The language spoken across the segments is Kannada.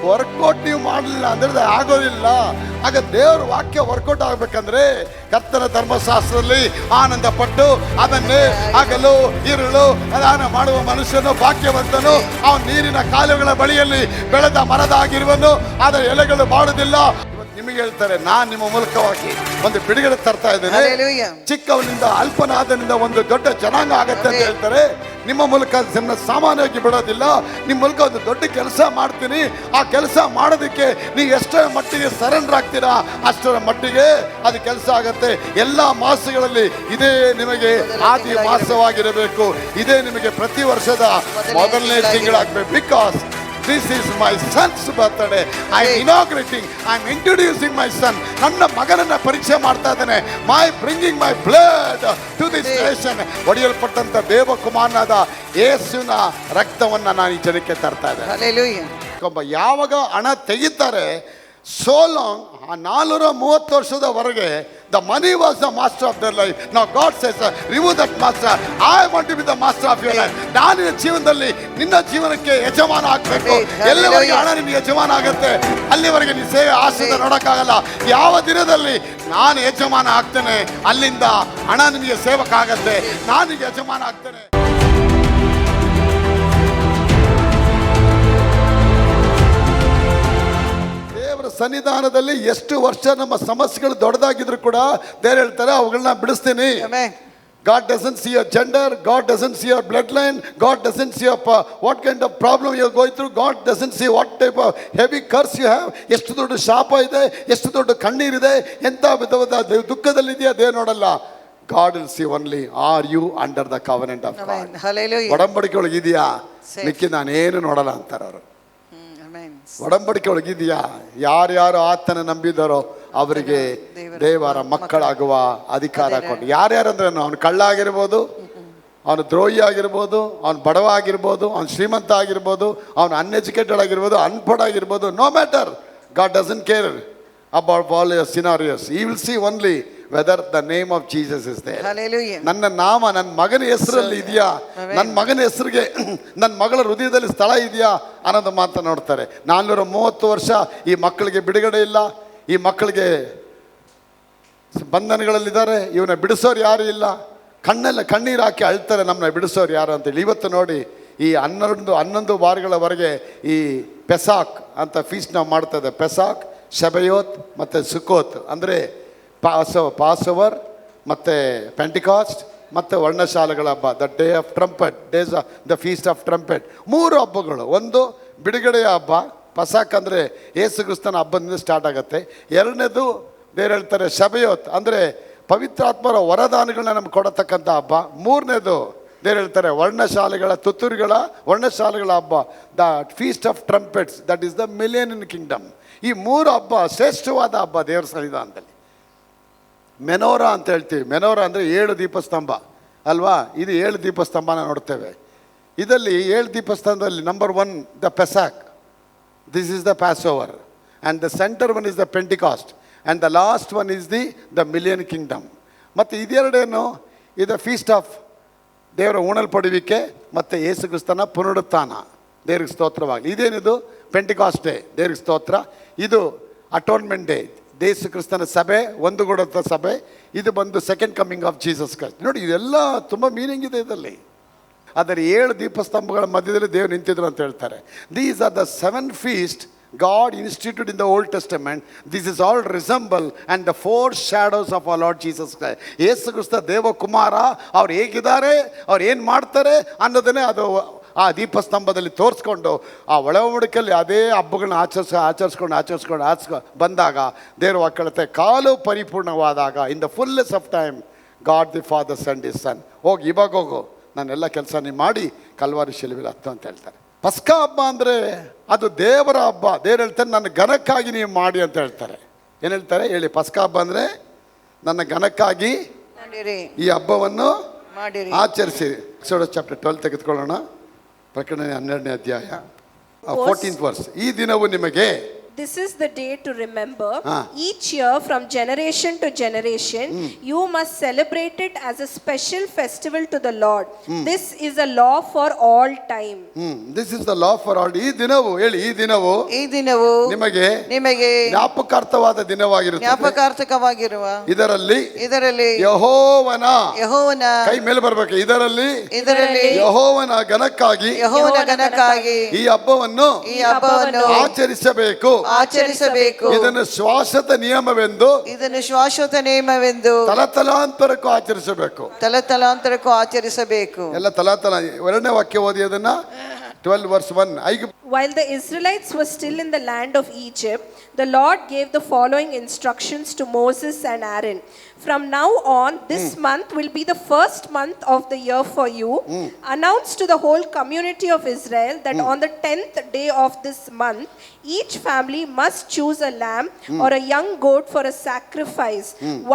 ವರ್ಕೌಟ್ ನೀವು ಮಾಡಲಿಲ್ಲ ಅಂದ್ರೆ ಆಗೋದಿಲ್ಲ. ಆಗ ದೇವರ ವಾಕ್ಯ ವರ್ಕೌಟ್ ಆಗ್ಬೇಕಂದ್ರೆ ಕರ್ತನ ಧರ್ಮಶಾಸ್ತ್ರದಲ್ಲಿ ಆನಂದ ಪಟ್ಟು ಅದನ್ನೇ ಹಗಲು ಇರುಳು ಅದಾನ ಮಾಡುವ ಮನುಷ್ಯನು ಭಾಗ್ಯವಂತನು. ಅವನು ನೀರಿನ ಕಾಲುಗಳ ಬಳಿಯಲ್ಲಿ ಬೆಳೆದ ಮರದಾಗಿರುವನು, ಅದರ ಎಲೆಗಳು ಬಾಡುವುದಿಲ್ಲ. ನಿಮಗೆ ಹೇಳ್ತಾರೆ, ನಾನು ನಿಮ್ಮ ಮೂಲಕವಾಗಿ ಒಂದು ಬಿಡುಗಡೆ ತರ್ತಾ ಇದ್ದೇನೆ. ಚಿಕ್ಕವನಿಂದ ಅಲ್ಪನಾದನಿಂದ ಒಂದು ದೊಡ್ಡ ಜನಾಂಗ ಆಗತ್ತೆ ಅಂತ ಹೇಳ್ತಾರೆ. ನಿಮ್ಮ ಮೂಲಕ ಸಾಮಾನ್ಯವಾಗಿ ಬಿಡೋದಿಲ್ಲ, ನಿಮ್ಮ ಮೂಲಕ ಒಂದು ದೊಡ್ಡ ಕೆಲಸ ಮಾಡ್ತೀನಿ. ಆ ಕೆಲಸ ಮಾಡೋದಕ್ಕೆ ನೀವು ಎಷ್ಟರ ಮಟ್ಟಿಗೆ ಸರೆಂಡರ್ ಆಗ್ತೀರಾ ಅಷ್ಟರ ಮಟ್ಟಿಗೆ ಅದು ಕೆಲಸ ಆಗತ್ತೆ. ಎಲ್ಲ ಮಾಸಗಳಲ್ಲಿ ಇದೇ ನಿಮಗೆ ಆದಿ ಮಾಸವಾಗಿರಬೇಕು, ಇದೇ ನಿಮಗೆ ಪ್ರತಿ ವರ್ಷದ ಮೊದಲನೇ ತಿಂಗಳಾಗಬೇಕು. Because this is my son's birthday. I am inaugurating, I am introducing my son. ನನ್ನ ಮಗನನ್ನ ಪರಿಚಯ ಮಾಡ್ತಾ ಇದ್ದೇನೆ. bringing my blood to this nation. ಒಡೆಯಲ್ಪಟ್ಟಂತ ದೇವಕುಮಾರನಾದ ಯೇಸುವಿನ ರಕ್ತವನ್ನ ನಾನು ಈ ಜನಕ್ಕೆ ತರ್ತಾ ಇದ್ದೇನೆ. ಹಲ್ಲೆಲೂಯಾ. ಯಾವಾಗ ಹಣ ತೆಗಿತಾರೆ, so long, 430 ವರ್ಷದವರೆಗೆ the money was the master of their life. Now God says, remove that master. I want to be the master of your life. ನಾನು ನಿನ್ನ ಜೀವನದಲ್ಲಿ ನಿನ್ನ ಜೀವನಕ್ಕೆ ಯಜಮಾನ ಆಗಬೇಕು. ಎಲ್ಲಿವರೆಗೆ ಹಣ ನಿನ್ನ ಯಜಮಾನ ಆಗುತ್ತೆ ಅಲ್ಲಿವರೆಗೆ ನೀನು ಸೇವೆ ಆಶೀರ್ವಾದ ನೋಡಕ್ಕಾಗಲ್ಲ. ಯಾವ ದಿನದಲ್ಲಿ ನಾನು ಯಜಮಾನ ಆಗ್ತೇನೆ ಅಲ್ಲಿಂದ ಹಣ ನಿನಗೆ ಸೇವಕ ಆಗತ್ತೆ, ನಾನು ಯಜಮಾನ ಆಗ್ತೇನೆ. ಸನ್ನಿಧಾನದಲ್ಲಿ ಎಷ್ಟು ವರ್ಷ ನಮ್ಮ ಸಮಸ್ಯೆಗಳು ದೊಡ್ಡದಾಗಿದ್ರು ಕೂಡ ದೇವರು ಹೇಳ್ತಾರೆ ಅವುಗಳನ್ನ ಬಿಡಿಸ್ತೀನಿ. God doesn't see your gender, God doesn't see your bloodline, God doesn't see your what kind of problem you are going through, God doesn't see what type of heavy curse you have. ಎಷ್ಟು ದೊಡ್ಡ ಶಾಪ ಇದೆ, ಎಷ್ಟು ದೊಡ್ಡ ಕಣ್ಣೀರಿದೆ, ಎಂಥ ವಿಧವಾದ ದುಃಖದಲ್ಲಿದೆಯಾ ದೇವರು ನೋಡಲ್ಲ. God will see only, are you under the covenant of God? Hallelujah. ಒಡಂಬಡಿಕೆ ಒಳಗಿದೆಯಾ, ಮಿಕ್ಕಿ ನಾನೇನು ನೋಡಲ್ಲ ಅಂತಾರೆ ಅವರು. ಒಡಂಬಡಿಕೆ ಒಳಗಿದೆಯಾ, ಯಾರ್ಯಾರು ಆತನ ನಂಬಿದಾರೋ ಅವರಿಗೆ ದೇವರ ಮಕ್ಕಳಾಗುವ ಅಧಿಕಾರ ಕೊಟ್ಟು. ಯಾರ್ಯಾರಂದ್ರೆ ಅವನು ಕಳ್ಳ ಆಗಿರ್ಬೋದು, ಅವನು ದ್ರೋಹಿ ಆಗಿರ್ಬೋದು, ಅವನು ಬಡವ ಆಗಿರ್ಬೋದು, ಅವನು ಶ್ರೀಮಂತ ಆಗಿರ್ಬೋದು, ಅವನು ಅನ್ಎಜುಕೇಟೆಡ್ ಆಗಿರ್ಬೋದು, ಅನ್ಪಡ್ ಆಗಿರ್ಬೋದು, no matter. God doesn't care about all your scenarios. He will see only whether the name of Jesus is there. Hallelujah. ನನ್ನ ನಾಮ ನನ್ನ ಮಗನ ಹೆಸರಲ್ಲಿ ಇದೆಯಾ, ನನ್ನ ಮಗನ ಹೆಸರಿಗೆ ನನ್ನ ಮಗಳ ಹೃದಯದಲ್ಲಿ ಸ್ಥಳ ಇದೆಯಾ ಅನ್ನೋದು ಮಾತ್ರ ನೋಡ್ತಾರೆ. 430 ವರ್ಷ ಈ ಮಕ್ಕಳಿಗೆ ಬಿಡುಗಡೆ ಇಲ್ಲ, ಈ ಮಕ್ಕಳಿಗೆ ಬಂಧನಗಳಲ್ಲಿದ್ದಾರೆ, ಇವನ್ನ ಬಿಡಿಸೋರು ಯಾರು ಇಲ್ಲ. ಕಣ್ಣೀರು ಹಾಕಿ ಅಳ್ತಾರೆ, ನಮ್ಮನ್ನ ಬಿಡಿಸೋರು ಯಾರು ಅಂತೇಳಿ. ಇವತ್ತು ನೋಡಿ, ಈ 11 ವಾರಗಳವರೆಗೆ ಈ ಪೆಸಾಕ್ ಅಂತ ಫೀಸ್ಟ್ ನಾವು ಮಾಡ್ತಾ ಇದ್ದೇವೆ. ಪೆಸಾಕ್, ಶೆಬಯೋತ್ ಮತ್ತು ಸುಕೋತ್ ಅಂದರೆ ಪಾಸೋವರ್ ಮತ್ತು ಪೆಂಟಿಕಾಸ್ಟ್ ಮತ್ತು ವರ್ಣಶಾಲೆಗಳ ಹಬ್ಬ, the day of trumpet, days the feast of trumpet. 3 ಹಬ್ಬಗಳು. ಒಂದು ಬಿಡುಗಡೆಯ ಹಬ್ಬ, ಪಸಾಕ್ ಅಂದರೆ ಯೇಸು ಕ್ರಿಸ್ತನ ಹಬ್ಬದಿಂದ ಸ್ಟಾರ್ಟ್ ಆಗುತ್ತೆ. ಎರಡನೇದು ದೇವ್ರು ಹೇಳ್ತಾರೆ ಶೆಬಯೋತ್ ಅಂದರೆ ಪವಿತ್ರಾತ್ಮರ ವರದಾನಗಳನ್ನ ನಮ್ಗೆ ಕೊಡತಕ್ಕಂಥ ಹಬ್ಬ. ಮೂರನೇದು ದೇವ್ರು ಹೇಳ್ತಾರೆ ವರ್ಣಶಾಲೆಗಳ ಹಬ್ಬ, the feast of trumpets, that is the million Kingdom. ಈ 3 ಹಬ್ಬ ಶ್ರೇಷ್ಠವಾದ ಹಬ್ಬ ದೇವರ ಸನ್ನಿಧಾನದಲ್ಲಿ. ಮೆನೋರಾ ಅಂತ ಹೇಳ್ತೀವಿ. ಮೆನೋರಾ ಅಂದರೆ 7 ದೀಪಸ್ತಂಭ ಅಲ್ವಾ? ಇದು 7 ದೀಪಸ್ತಂಭನ ನೋಡ್ತೇವೆ. ಇದರಲ್ಲಿ 7 ದೀಪಸ್ತಂಭದಲ್ಲಿ number 1 the Pesach, this is the Passover, and the centre one is the Pentecost, and the last one is the million kingdom. ಮತ್ತು ಇದೆರಡೇನು, ಇದು ಫೀಸ್ಟ್ ಆಫ್ ದೇವರ ಉಣಲ್ಪಡುವಿಕೆ ಮತ್ತು ಯೇಸು ಕ್ರಿಸ್ತನ ಪುನರುತ್ಥಾನ. ದೇವ್ರಿಗೆ ಸ್ತೋತ್ರವಾಗಲಿ. ಇದೇನಿದು ಪೆಂಟಿಕಾಸ್ಟ್ ಡೇ, ದೇವ್ರಿಗೆ ಸ್ತೋತ್ರ. ಇದು ಅಟೋನ್ಮೆಂಟ್ ಡೇ, ಯೇಸು ಕ್ರಿಸ್ತನ ಸಭೆ, ಒಂದುಗೂಡದ ಸಭೆ. ಇದು ಬಂದು second coming of Jesus Christ. ನೋಡಿ, ಇದೆಲ್ಲ ತುಂಬ ಮೀನಿಂಗ್ ಇದೆ ಇದರಲ್ಲಿ. ಅದರ 7 ದೀಪಸ್ತಂಭಗಳ ಮಧ್ಯದಲ್ಲಿ ದೇವರು ನಿಂತಿದ್ರು ಅಂತ ಹೇಳ್ತಾರೆ. These are the 7 feast God instituted in the Old Testament. This is all resemble and the 4 shadows of our Lord Jesus Christ. Yesu Krista ದೇವಕುಮಾರ ಅವ್ರು ಹೇಗಿದ್ದಾರೆ, ಅವ್ರು ಏನು ಮಾಡ್ತಾರೆ ಅನ್ನೋದನ್ನೇ ಅದು ಆ ದೀಪಸ್ತಂಭದಲ್ಲಿ ತೋರಿಸ್ಕೊಂಡು ಆ ಒಳವಡಿಕೆಯಲ್ಲಿ ಅದೇ ಹಬ್ಬಗಳನ್ನ ಆಚರಿಸ್ಕೊಂಡು ಬಂದಾಗ ದೇವರು ವಾಕ್ಯತೆ ಕಾಲು ಪರಿಪೂರ್ಣವಾದಾಗ, in the fullness of time God the father send his son. ಹೋಗಿ ಇವಾಗ ಹೋಗು, ನಾನೆಲ್ಲ ಕೆಲಸ ನೀವು ಮಾಡಿ ಕಲ್ವಾರಿ ಶಿಲುಬೆಯಲ್ಲಿ ಹತ್ತು ಅಂತ ಹೇಳ್ತಾರೆ. ಪಸ್ಕಾ ಹಬ್ಬ ಅಂದರೆ ಅದು ದೇವರ ಹಬ್ಬ. ದೇವ್ರು ಹೇಳ್ತಾರೆ ನನ್ನ ಘನಕ್ಕಾಗಿ ನೀವು ಮಾಡಿ ಅಂತ ಹೇಳ್ತಾರೆ. ಏನು ಹೇಳ್ತಾರೆ ಹೇಳಿ? ಪಸ್ಕಾ ಹಬ್ಬ ಅಂದರೆ ನನ್ನ ಘನಕ್ಕಾಗಿ ಈ ಹಬ್ಬವನ್ನು ಆಚರಿಸಿರಿ. ಎಕ್ಸೋಡಸ್ ಚಾಪ್ಟರ್ 12 ತೆಗೆದುಕೊಳ್ಳೋಣ. ಪ್ರಕಟಣೆ 12ನೇ ಅಧ್ಯಾಯ 14th ವರ್ಸ್. ಈ ದಿನವು ನಿಮಗೆ this is the day to remember. Each year from generation to generation, you must celebrate it as a special festival to the Lord. This is a law for all time. This is the law for all. ಈ ದಿನವು ಹೇಳಿ, ಈ ದಿನವು ನಿಮಗೆ ಜ್ಞಾಪಕಾರ್ಥವಾದ ದಿನವಾಗಿರುತ್ತದೆ. ಜ್ಞಾಪಕಾರ್ಥಕವಾಗಿರುವ ಇದರಲ್ಲಿ ಯೆಹೋವನ ಕೈ ಮೇಲೆ ಬರಬೇಕು. ಇದರಲ್ಲಿ ಯೆಹೋವನ ಘನಕ್ಕಾಗಿ ಈ ಹಬ್ಬವನ್ನು ಆಚರಿಸಬೇಕು. ಇದನ್ನು ಶಾಶ್ವತ ನಿಯಮವೆಂದು ತಲತಲಾಂತರಕ್ಕೂ ಆಚರಿಸಬೇಕು. ಎಲ್ಲ ತಲತಲ. ಎರಡನೇ ವಾಕ್ಯ ಓದಿ ಅದನ್ನ. 12 verse 1. While the Israelites were still in the land of Egypt, the Lord gave the following instructions to Moses and Aaron. From now on, this month will be the first month of the year for you. Announce to the whole community of Israel that on the 10th day of this month, each family must choose a lamb or a young goat for a sacrifice,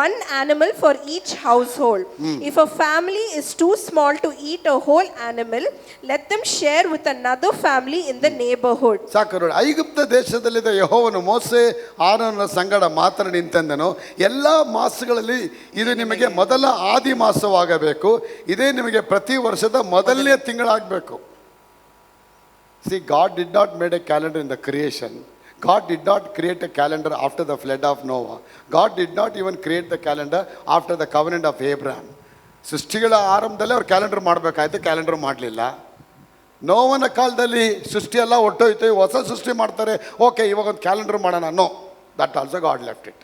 one animal for each household. If a family is too small to eat a whole animal, let them share with another family in the neighborhood. ಸಾಕು. ಐಗುಪ್ತ ದೇಶದಲ್ಲಿದ್ದ ಯೆಹೋವನು ಮೋಸೆ ಆರೋನನ ಸಂಗಡ ಮಾತನಾಡಿ ನಿಂತೆಂದನು, ಎಲ್ಲ ಮಾಸಗಳಲ್ಲಿ ಇದು ನಿಮಗೆ ಮೊದಲ ಆದಿ ಮಾಸವಾಗಬೇಕು. ಇದೇ ನಿಮಗೆ ಪ್ರತಿ ವರ್ಷದ ಮೊದಲನೇ ತಿಂಗಳಾಗಬೇಕು. See, God did not make a calendar in the creation. God did not create a calendar after the flood of Noah. God did not even create the calendar after the covenant of Abraham. ಸೃಷ್ಟಿಗಳ ಆರಂಭದಲ್ಲಿ ಅವ್ರು ಕ್ಯಾಲೆಂಡರ್ ಮಾಡಬೇಕಾಯ್ತು, ಕ್ಯಾಲೆಂಡರ್ ಮಾಡಲಿಲ್ಲ. ನೋವನ ಕಾಲದಲ್ಲಿ ಸೃಷ್ಟಿ ಎಲ್ಲ ಒಟ್ಟೋಯ್ತು, ಹೊಸ ಸೃಷ್ಟಿ ಮಾಡ್ತಾರೆ. ಓಕೆ, ಇವಾಗ ಒಂದು ಕ್ಯಾಲೆಂಡರ್ ಮಾಡೋಣ. No, that also God left it.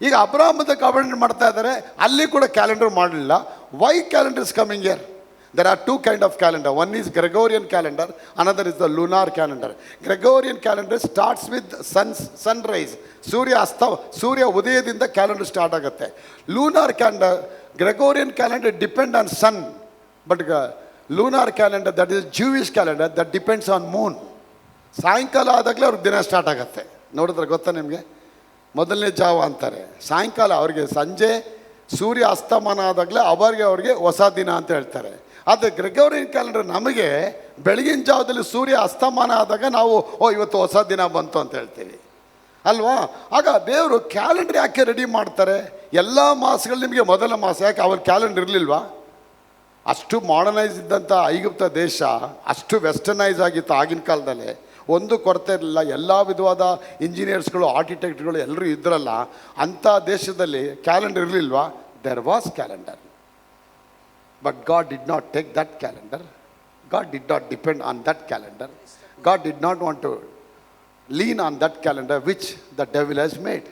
ಈಗ ಅಬ್ರಾಹ್ಮದ ಕ್ಯಾಲೆಂಡರ್ ಮಾಡ್ತಾ ಇದ್ದಾರೆ, ಅಲ್ಲಿ ಕೂಡ ಕ್ಯಾಲೆಂಡರ್ ಮಾಡಲಿಲ್ಲ. Why calendar is coming here? There are two kind of calendar. One is Gregorian calendar, another is the lunar calendar. Gregorian calendar starts with sunrise. ಸೂರ್ಯ ಉದಯದಿಂದ ಕ್ಯಾಲೆಂಡರ್ ಸ್ಟಾರ್ಟ್ ಆಗುತ್ತೆ. Lunar calendar, Gregorian calendar depend on sun, but lunar calendar, that is Jewish calendar, that depends on moon. ಸಾಯಂಕಾಲ ಆದಾಗಲೇ ಅವ್ರಿಗೆ ದಿನ ಸ್ಟಾರ್ಟ್ ಆಗುತ್ತೆ. ನೋಡಿದ್ರೆ ಗೊತ್ತಾ ನಿಮಗೆ? ಮೊದಲನೇ ಜಾವ ಅಂತಾರೆ. ಸಾಯಂಕಾಲ ಅವ್ರಿಗೆ ಸಂಜೆ ಸೂರ್ಯ ಅಸ್ತಮಾನ ಆದಾಗಲೇ ಅವ್ರಿಗೆ ಹೊಸ ದಿನ ಅಂತ ಹೇಳ್ತಾರೆ. ಆದರೆ ಗ್ರೆಗೋರಿಯನ್ ಕ್ಯಾಲೆಂಡರ್ ನಮಗೆ ಬೆಳಗಿನ ಜಾವದಲ್ಲಿ ಸೂರ್ಯ ಅಸ್ತಮಾನ ಆದಾಗ ನಾವು ಇವತ್ತು ಹೊಸ ದಿನ ಬಂತು ಅಂತ ಹೇಳ್ತೀವಿ ಅಲ್ವಾ? ಆಗ ದೇವರು ಕ್ಯಾಲೆಂಡರ್ ಯಾಕೆ ರೆಡಿ ಮಾಡ್ತಾರೆ? ಎಲ್ಲ ಮಾಸಗಳು ನಿಮಗೆ ಮೊದಲ ಮಾಸ. ಯಾಕೆ ಅವ್ರ ಕ್ಯಾಲೆಂಡರ್ ಇರಲಿಲ್ವಾ? ಅಷ್ಟು ಮಾಡರ್ನೈಸ್ ಇದ್ದಂಥ ಐಗುಪ್ತ ದೇಶ ಅಷ್ಟು ವೆಸ್ಟರ್ನೈಸ್ ಆಗಿತ್ತು ಆಗಿನ ಕಾಲದಲ್ಲಿ. ಒಂದು ಕೊರತೆ ಇರಲಿಲ್ಲ. ಎಲ್ಲ ವಿಧವಾದ ಇಂಜಿನಿಯರ್ಸ್ಗಳು, ಆರ್ಕಿಟೆಕ್ಟ್ಗಳು ಎಲ್ಲರೂ ಇದ್ರಲ್ಲ. ಅಂಥ ದೇಶದಲ್ಲಿ ಕ್ಯಾಲೆಂಡರ್ ಇರಲಿಲ್ವಾ? There was calendar. But God did not take that calendar. God did not depend on that calendar. God did not want to lean on that calendar which the devil has made.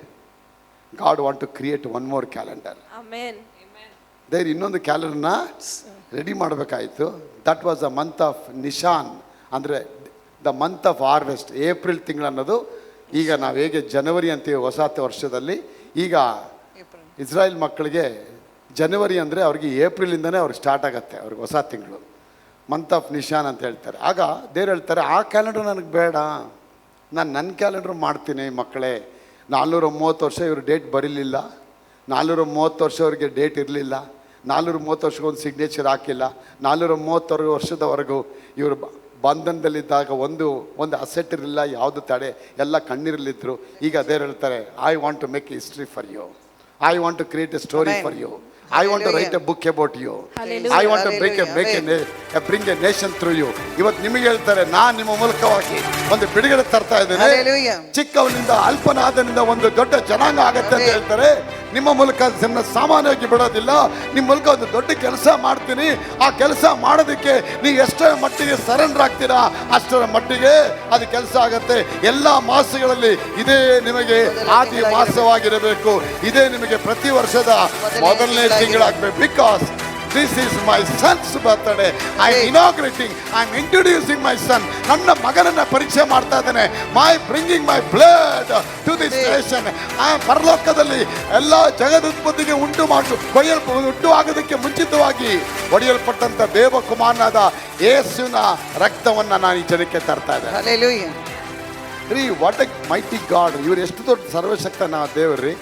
God want to create one more calendar. Amen. There ಇನ್ನೊಂದು ಕ್ಯಾಲೆಂಡರ್ನ ರೆಡಿ ಮಾಡಬೇಕಾಯಿತು. That was the month of Nisan, ಅಂದರೆ the month of harvest. April ತಿಂಗಳು ಅನ್ನೋದು ಈಗ ನಾವು ಹೇಗೆ ಜನವರಿ ಅಂತೀವಿ ಹೊಸ ವರ್ಷದಲ್ಲಿ, ಈಗ ಇಸ್ರಾಯೇಲ್ ಮಕ್ಕಳಿಗೆ ಜನವರಿ ಅಂದರೆ ಅವ್ರಿಗೆ ಏಪ್ರಿಲಿಂದನೇ ಅವ್ರಿಗೆ ಸ್ಟಾರ್ಟ್ ಆಗುತ್ತೆ, ಅವ್ರಿಗೆ ಹೊಸ ತಿಂಗಳು. ಮಂತ್ ಆಫ್ ನಿಶಾನ್ ಅಂತ ಹೇಳ್ತಾರೆ. ಆಗ ದೇವ್ರು ಹೇಳ್ತಾರೆ, ಆ ಕ್ಯಾಲೆಂಡರ್ ನನಗೆ ಬೇಡ, ನಾನು ನನ್ನ ಕ್ಯಾಲೆಂಡರ್ ಮಾಡ್ತೀನಿ. ಮಕ್ಕಳೇ, 430 ವರ್ಷ ಇವರು ಡೇಟ್ ಬರೀಲಿಲ್ಲ. 430 ವರ್ಷ ಅವ್ರಿಗೆ ಡೇಟ್ ಇರಲಿಲ್ಲ. 430 ವರ್ಷಕ್ಕೊಂದು ಸಿಗ್ನೇಚರ್ ಹಾಕಿಲ್ಲ. 430 ವರ್ಷದವರೆಗೂ ಇವರು ಬಂಧನದಲ್ಲಿದ್ದಾಗ ಒಂದು ಅಸೆಟ್ ಇರಲಿಲ್ಲ, ಯಾವುದು ತಡೆ, ಎಲ್ಲ ಕಣ್ಣೀರಲ್ಲಿದ್ದರು. ಈಗ ಅದೇ ಹೇಳ್ತಾರೆ, I want to make history for you. I want to create a story for you. I want to write a book about you. Hallelujah. I want to bring a nation through you. ಇವತ್ತು ನಿಮಗೆ ಹೇಳ್ತಾರೆ, ನಾನು ನಿಮ್ಮ ಮೂಲಕವಾಗಿ ಒಂದು ಬಿಡುಗಡೆ ತರ್ತಾ ಇದ್ದೇನೆ. ಚಿಕ್ಕವನಿಂದ ಅಲ್ಪನಾದನಿಂದ ಒಂದು ದೊಡ್ಡ ಜನಾಂಗ ಆಗತ್ತೆ ಅಂತ ಹೇಳ್ತಾರೆ. ನಿಮ್ಮ ಮೂಲಕ ಸಾಮಾನ್ಯವಾಗಿ ಬಿಡೋದಿಲ್ಲ, ನಿಮ್ಮ ಮೂಲಕ ಒಂದು ದೊಡ್ಡ ಕೆಲಸ ಮಾಡ್ತೀನಿ. ಆ ಕೆಲಸ ಮಾಡೋದಕ್ಕೆ ನೀವು ಎಷ್ಟರ ಮಟ್ಟಿಗೆ ಸರೆಂಡರ್ ಆಗ್ತೀರಾ ಅಷ್ಟರ ಮಟ್ಟಿಗೆ ಅದು ಕೆಲಸ ಆಗತ್ತೆ. ಎಲ್ಲ ಮಾಸಗಳಲ್ಲಿ ಇದೇ ನಿಮಗೆ ಆದಿ ಮಾಸವಾಗಿರಬೇಕು. ಇದೇ ನಿಮಗೆ ಪ್ರತಿ ವರ್ಷದ ಮೊದಲನೇ ತಿಂಗಳಾಗಬೇಕು. Because this is my son's birthday. I am inaugurating, I am introducing my son. ನನ್ನ ಮಗನನ್ನ ಪರಿಚಯ ಮಾಡ್ತಾ ಇದ್ದೇನೆ. bringing my blood to this nation. ಪರಲೋಕದಲ್ಲಿ ಎಲ್ಲ ಜಗದುತ್ಪತ್ತಿಗೆ ಉಂಟು ಆಗೋದಕ್ಕೆ ಮುಂಚಿತವಾಗಿ ಒಡೆಯಲ್ಪಟ್ಟಂತ ದೇವಕುಮಾರನಾದ ಯೇಸುವಿನ ರಕ್ತವನ್ನ ನಾನು ಈ ಜನಕ್ಕೆ ತರ್ತಾ ಇದ್ದೇನೆ. Hallelujah. ರೀ, ವಾಟ್ ಎ ಮೈಟಿ ಗಾಡ್. ಇವರು ಎಷ್ಟು ದೊಡ್ಡ ಸರ್ವಶಕ್ತನ ದೇವ್ರಿ.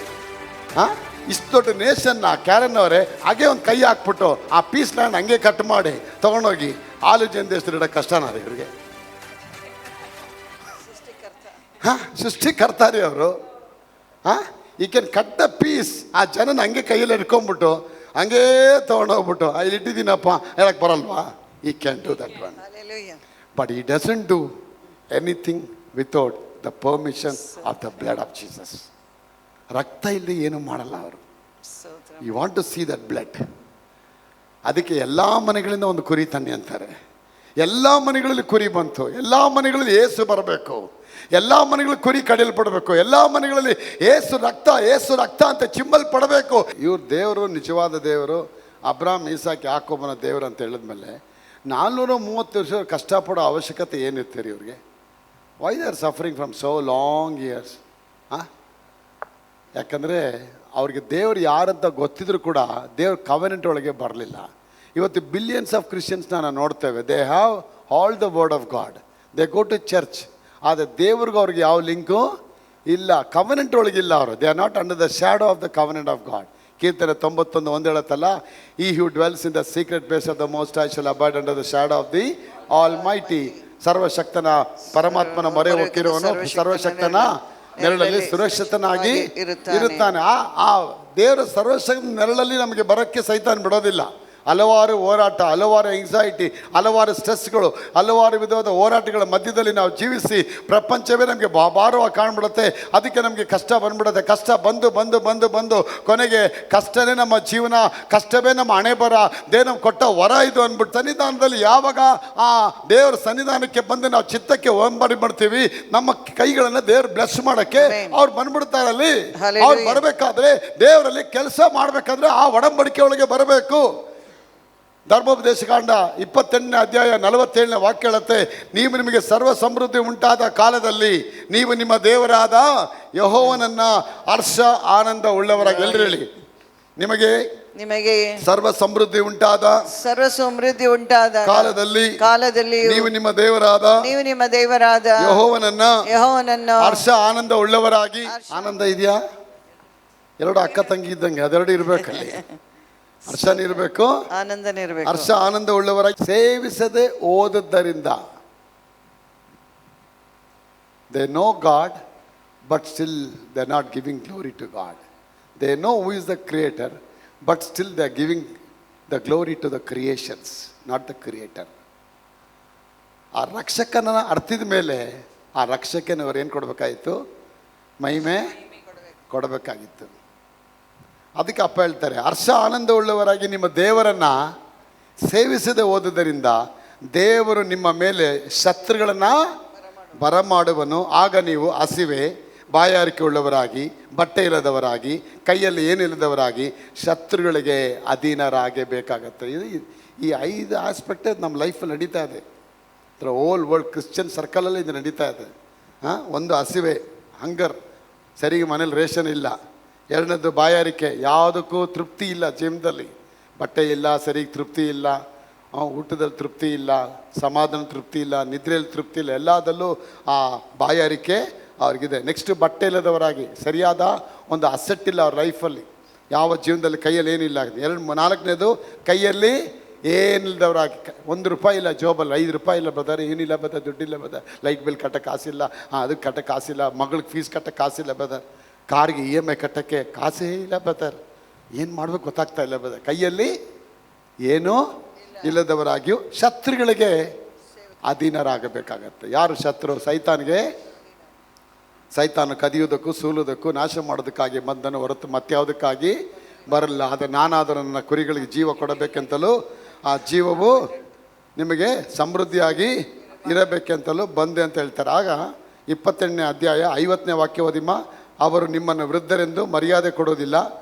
ಇಷ್ಟು ದೊಡ್ಡ ನೇಷನ್ನ ಕ್ಯಾರನ್ನವರೇ ಹಾಗೆ ಒಂದು ಕೈ ಹಾಕ್ಬಿಟ್ಟು ಆ ಪೀಸ್ ಲ್ಯಾಂಡ್ ಹಂಗೆ ಕಟ್ ಮಾಡಿ ತೊಗೊಂಡೋಗಿ ಆಲೋಚನೆ ದೇಶದಲ್ಲಿ ಇಡೋ ಕಷ್ಟನ ಇವ್ರಿಗೆ. ಸೃಷ್ಟಿಕರ್ತಾರೆ ಅವರು. ಈ ಕ್ಯಾನ್ ಕಟ್ ದ ಪೀಸ್. ಆ ಜನನ ಹಂಗೆ ಕೈಯಲ್ಲಿ ಹಿಡ್ಕೊಂಡ್ಬಿಟ್ಟು ಹಂಗೇ ತೊಗೊಂಡೋಗ್ಬಿಟ್ಟು ಇಲ್ಲಿ ಇಟ್ಟಿದ್ದೀನಪ್ಪ ಹೇಳಕ್ ಬರಲ್ವಾ? He can do that one. But he doesn't do anything without the permission of the blood of Jesus. ರಕ್ತ ಇಲ್ಲದೆ ಏನು ಮಾಡಲ್ಲ ಅವರು. You want to see that blood. ಅದಕ್ಕೆ ಎಲ್ಲ ಮನೆಗಳಿಂದ ಒಂದು ಕುರಿ ತನ್ನಿ ಅಂತಾರೆ. ಎಲ್ಲ ಮನೆಗಳಲ್ಲಿ ಕುರಿ ಬಂತು. ಎಲ್ಲ ಮನೆಗಳಲ್ಲಿ ಏಸು ಬರಬೇಕು. ಎಲ್ಲ ಮನೆಗಳಲ್ಲಿ ಕುರಿ ಕಡಿಯಲ್ಪಡಬೇಕು. ಎಲ್ಲ ಮನೆಗಳಲ್ಲಿ ಏಸು ರಕ್ತ ಅಂತ ಚಿಮ್ಮಲ್ಪಡಬೇಕು. ಇವ್ರ ದೇವರು ನಿಜವಾದ ದೇವರು, ಅಬ್ರಾಮ್ ಈಸಾಕ್ ಯಾಕೋಬನ ದೇವರು ಅಂತ ಹೇಳಿದ್ಮೇಲೆ 430 ವರ್ಷ ಕಷ್ಟಪಡೋ ಅವಶ್ಯಕತೆ ಏನಿರ್ತೀರಿ ಇವ್ರಿಗೆ? Why they are suffering from so long years? ಯಾಕಂದರೆ ಅವ್ರಿಗೆ ದೇವ್ರು ಯಾರಂತ ಗೊತ್ತಿದ್ರು ಕೂಡ ದೇವ್ರ ಕವೆನೆಂಟ್ ಒಳಗೆ ಬರಲಿಲ್ಲ. ಇವತ್ತು ಬಿಲಿಯನ್ಸ್ ಆಫ್ ಕ್ರಿಶ್ಚಿಯನ್ಸ್ನ ನಾವು ನೋಡ್ತೇವೆ. They have all the word of God, they go to church. ಆದರೆ ದೇವ್ರಿಗೆ ಅವ್ರಿಗೆ ಯಾವ ಲಿಂಕು ಇಲ್ಲ, ಕವೆನೆಂಟ್ ಒಳಗಿಲ್ಲ ಅವರು. They are not under the shadow of the covenant of God. ಕೀರ್ತನೆ 91 ಹೇಳುತ್ತಲ್ಲ, he who dwells in the secret place of the most high shall abide under the shadow of the Almighty. ಸರ್ವಶಕ್ತನ ಪರಮಾತ್ಮನ ಮೊರೆ ಹೊಕ್ಕಿರುವನು ಸರ್ವಶಕ್ತನ ನೆರಳಲ್ಲಿ ಸುರಕ್ಷಿತನಾಗಿ ಇರುತ್ತಾನೆ. ಆ ದೇವರ ಸರ್ವಶಕ್ತ ನೆರಳಲ್ಲಿ ನಮಗೆ ಬರೋಕ್ಕೆ ಸೈತಾನ್ ಬಿಡೋದಿಲ್ಲ. ಹಲವಾರು ಹೋರಾಟ, ಹಲವಾರು ಎಂಗ್ಸೈಟಿ, ಹಲವಾರು ಸ್ಟ್ರೆಸ್ಗಳು, ಹಲವಾರು ವಿಧವಾದ ಹೋರಾಟಗಳ ಮಧ್ಯದಲ್ಲಿ ನಾವು ಜೀವಿಸಿ ಪ್ರಪಂಚವೇ ನಮಗೆ ಭಾರವಾಗಿ ಕಾಣ್ಬಿಡುತ್ತೆ. ಅದಕ್ಕೆ ನಮಗೆ ಕಷ್ಟ ಬಂದ್ಬಿಡುತ್ತೆ. ಕಷ್ಟ ಬಂದು ಬಂದು ಬಂದು ಬಂದು ಕೊನೆಗೆ ಕಷ್ಟವೇ ನಮ್ಮ ಜೀವನ, ಕಷ್ಟವೇ ನಮ್ಮ ಹಣೆ ಬರ, ದೇವ್ರು ನಮ್ಗೆ ಕೊಟ್ಟ ವರ ಇದು ಅಂದ್ಬಿಟ್ಟು ಸನ್ನಿಧಾನದಲ್ಲಿ ಯಾವಾಗ ಆ ದೇವರ ಸನ್ನಿಧಾನಕ್ಕೆ ಬಂದು ನಾವು ಚಿತ್ತಕ್ಕೆ ಒಂಬಡಿ ಮಾಡ್ತೀವಿ, ನಮ್ಮ ಕೈಗಳನ್ನು ದೇವ್ರು ಬ್ಲೆಸ್ ಮಾಡೋಕ್ಕೆ ಅವ್ರು ಬಂದ್ಬಿಡ್ತಾರಲ್ಲಿ. ಅವ್ರು ಬರಬೇಕಾದ್ರೆ ದೇವರಲ್ಲಿ ಕೆಲಸ ಮಾಡಬೇಕಾದ್ರೆ ಆ ಒಡಂಬಡಿಕೆ ಒಳಗೆ ಬರಬೇಕು. ಧರ್ಮೋಪದೇಶಕಾಂಡ 28ನೇ ಅಧ್ಯಾಯ 47ನೇ ವಾಕ್ಯ ಹೇಳುತ್ತೆ, ನೀವು ನಿಮಗೆ ಸರ್ವ ಸಮೃದ್ಧಿ ಉಂಟಾದ ಕಾಲದಲ್ಲಿ ನೀವು ನಿಮ್ಮ ದೇವರಾದ ಯೆಹೋವನನ್ನ ಹರ್ಷ ಆನಂದ ಉಳ್ಳವರಾಗಿ. ಎಲ್ಲರೂ ಹೇಳಿ, ನಿಮಗೆ ಸರ್ವ ಸಮೃದ್ಧಿ ಉಂಟಾದ ಕಾಲದಲ್ಲಿ ನೀವು ನಿಮ್ಮ ದೇವರಾದ ಯೆಹೋವನನ್ನ ಹರ್ಷ ಆನಂದ ಉಳ್ಳವರಾಗಿ. ಆನಂದ ಇದೆಯಾ? ಎರಡು ಅಕ್ಕ ತಂಗಿ ಇದ್ದಂಗೆ, ಅದೆರಡು ಇರ್ಬೇಕಲ್ಲಿ. ಹರ್ಷನ ಇರಬೇಕು, ಆನಂದನೇ ಇರಬೇಕು. ಹರ್ಷ ಆನಂದ ಉಳ್ಳವರಾಗಿ ಸೇವಿಸದೆ ಹೋದದ್ದರಿಂದ. They know God but still they are not giving glory to God. They know who is the creator but still they are giving the glory to the creations, not the creator. ಆ ರಕ್ಷಕನ ಅರ್ಥದ ಮೇಲೆ ಆ ರಕ್ಷಕನವರು ಏನು ಕೊಡಬೇಕಾಗಿತ್ತು? ಮಹಿಮೆ ಕೊಡಬೇಕಾಗಿತ್ತು. ಅದಕ್ಕೆ ಅಪ್ಪ ಹೇಳ್ತಾರೆ, ಹರ್ಷ ಆನಂದ ಉಳ್ಳವರಾಗಿ ನಿಮ್ಮ ದೇವರನ್ನು ಸೇವಿಸದೆ ಹೋದುದರಿಂದ ದೇವರು ನಿಮ್ಮ ಮೇಲೆ ಶತ್ರುಗಳನ್ನು ಬರಮಾಡುವನು. ಆಗ ನೀವು ಹಸಿವೆ, ಬಾಯಾರಿಕೆ ಉಳ್ಳವರಾಗಿ, ಬಟ್ಟೆ ಇಲ್ಲದವರಾಗಿ, ಕೈಯಲ್ಲಿ ಏನಿಲ್ಲದವರಾಗಿ ಶತ್ರುಗಳಿಗೆ ಅಧೀನರಾಗೇ ಬೇಕಾಗತ್ತೆ. ಈ 5 ಆಸ್ಪೆಕ್ಟ್ ನಮ್ಮ ಲೈಫಲ್ಲಿ ನಡೀತಾ ಇದೆ. ಓಲ್ ವರ್ಲ್ಡ್ ಕ್ರಿಶ್ಚಿಯನ್ ಸರ್ಕಲಲ್ಲಿ ಇದು ನಡೀತಾ ಇದೆ. ಒಂದು ಹಸಿವೆ, ಹಂಗರ್, ಸರಿಗೆ ಮನೇಲಿ ರೇಷನ್ ಇಲ್ಲ. ಎರಡನೇದು ಬಾಯಾರಿಕೆ, ಯಾವುದಕ್ಕೂ ತೃಪ್ತಿ ಇಲ್ಲ ಜೀವನದಲ್ಲಿ. ಬಟ್ಟೆ ಇಲ್ಲ, ಸರಿಗೆ ತೃಪ್ತಿ ಇಲ್ಲ, ಊಟದಲ್ಲಿ ತೃಪ್ತಿ ಇಲ್ಲ, ಸಮಾಧಾನ ತೃಪ್ತಿ ಇಲ್ಲ, ನಿದ್ರೆಯಲ್ಲಿ ತೃಪ್ತಿ ಇಲ್ಲ, ಎಲ್ಲದಲ್ಲೂ ಆ ಬಾಯಾರಿಕೆ ಅವ್ರಿಗಿದೆ. ನೆಕ್ಸ್ಟು ಬಟ್ಟೆ ಇಲ್ಲದವರಾಗಿ, ಸರಿಯಾದ ಒಂದು ಅಸೆಟ್ ಇಲ್ಲ ಅವ್ರ ಲೈಫಲ್ಲಿ, ಯಾವ ಜೀವನದಲ್ಲಿ ಕೈಯಲ್ಲಿ ಏನಿಲ್ಲ. 4ನೇದು ಕೈಯಲ್ಲಿ ಏನಿಲ್ಲದವರಾಗಿ, ₹1 ಇಲ್ಲ ಜೋಬಲ್ಲಿ, ₹5 ಇಲ್ಲ ಬದರ್, ಏನಿಲ್ಲ ಬದರ್, ದುಡ್ಡಿಲ್ಲ ಬದರ್, ಲೈಟ್ ಬಿಲ್ ಕಟ್ಟಕ್ಕೆ ಕಾಸಿಲ್ಲ, ಅದಕ್ಕೆ ಕಟ್ಟಕ್ಕೆ ಕಾಸಿಲ್ಲ, ಮಗಳಿಗೆ ಫೀಸ್ ಕಟ್ಟಕ್ಕೆ ಕಾಸಿಲ್ಲ ಬದರ್, ಕಾರ್ಗೆ EMI ಕಟ್ಟಕ್ಕೆ ಕಾಸೇ ಇಲ್ಲ ಬದರ್, ಏನು ಮಾಡ್ಬೇಕು ಗೊತ್ತಾಗ್ತಾ ಇಲ್ಲ ಬದರ್. ಕೈಯಲ್ಲಿ ಏನೂ ಇಲ್ಲದವರಾಗಿಯೂ ಶತ್ರುಗಳಿಗೆ ಅಧೀನರಾಗಬೇಕಾಗತ್ತೆ. ಯಾರು ಶತ್ರು? ಸೈತಾನ ಕದಿಯುವುದಕ್ಕೂ ಸೂಲುವುದಕ್ಕೂ ನಾಶ ಮಾಡೋದಕ್ಕಾಗಿ ಬಂದನು ಹೊರತು ಮತ್ಯಾವುದಕ್ಕಾಗಿ ಬರಲ್ಲ. ಆದರೆ ನಾನಾದರೂ ನನ್ನ ಕುರಿಗಳಿಗೆ ಜೀವ ಕೊಡಬೇಕೆಂತಲೂ ಆ ಜೀವವು ನಿಮಗೆ ಸಮೃದ್ಧಿಯಾಗಿ ಇರಬೇಕೆಂತಲೂ ಬಂದೆ ಅಂತ ಹೇಳ್ತಾರೆ. ಆಗ 28ನೇ ಅಧ್ಯಾಯ 50ನೇ ವಾಕ್ಯ ಓದಿಮ್ಮ. ಅವರು ನಿಮ್ಮನ್ನು ವೃದ್ಧರೆಂದು ಮರ್ಯಾದೆ ಕೊಡೋದಿಲ್ಲ,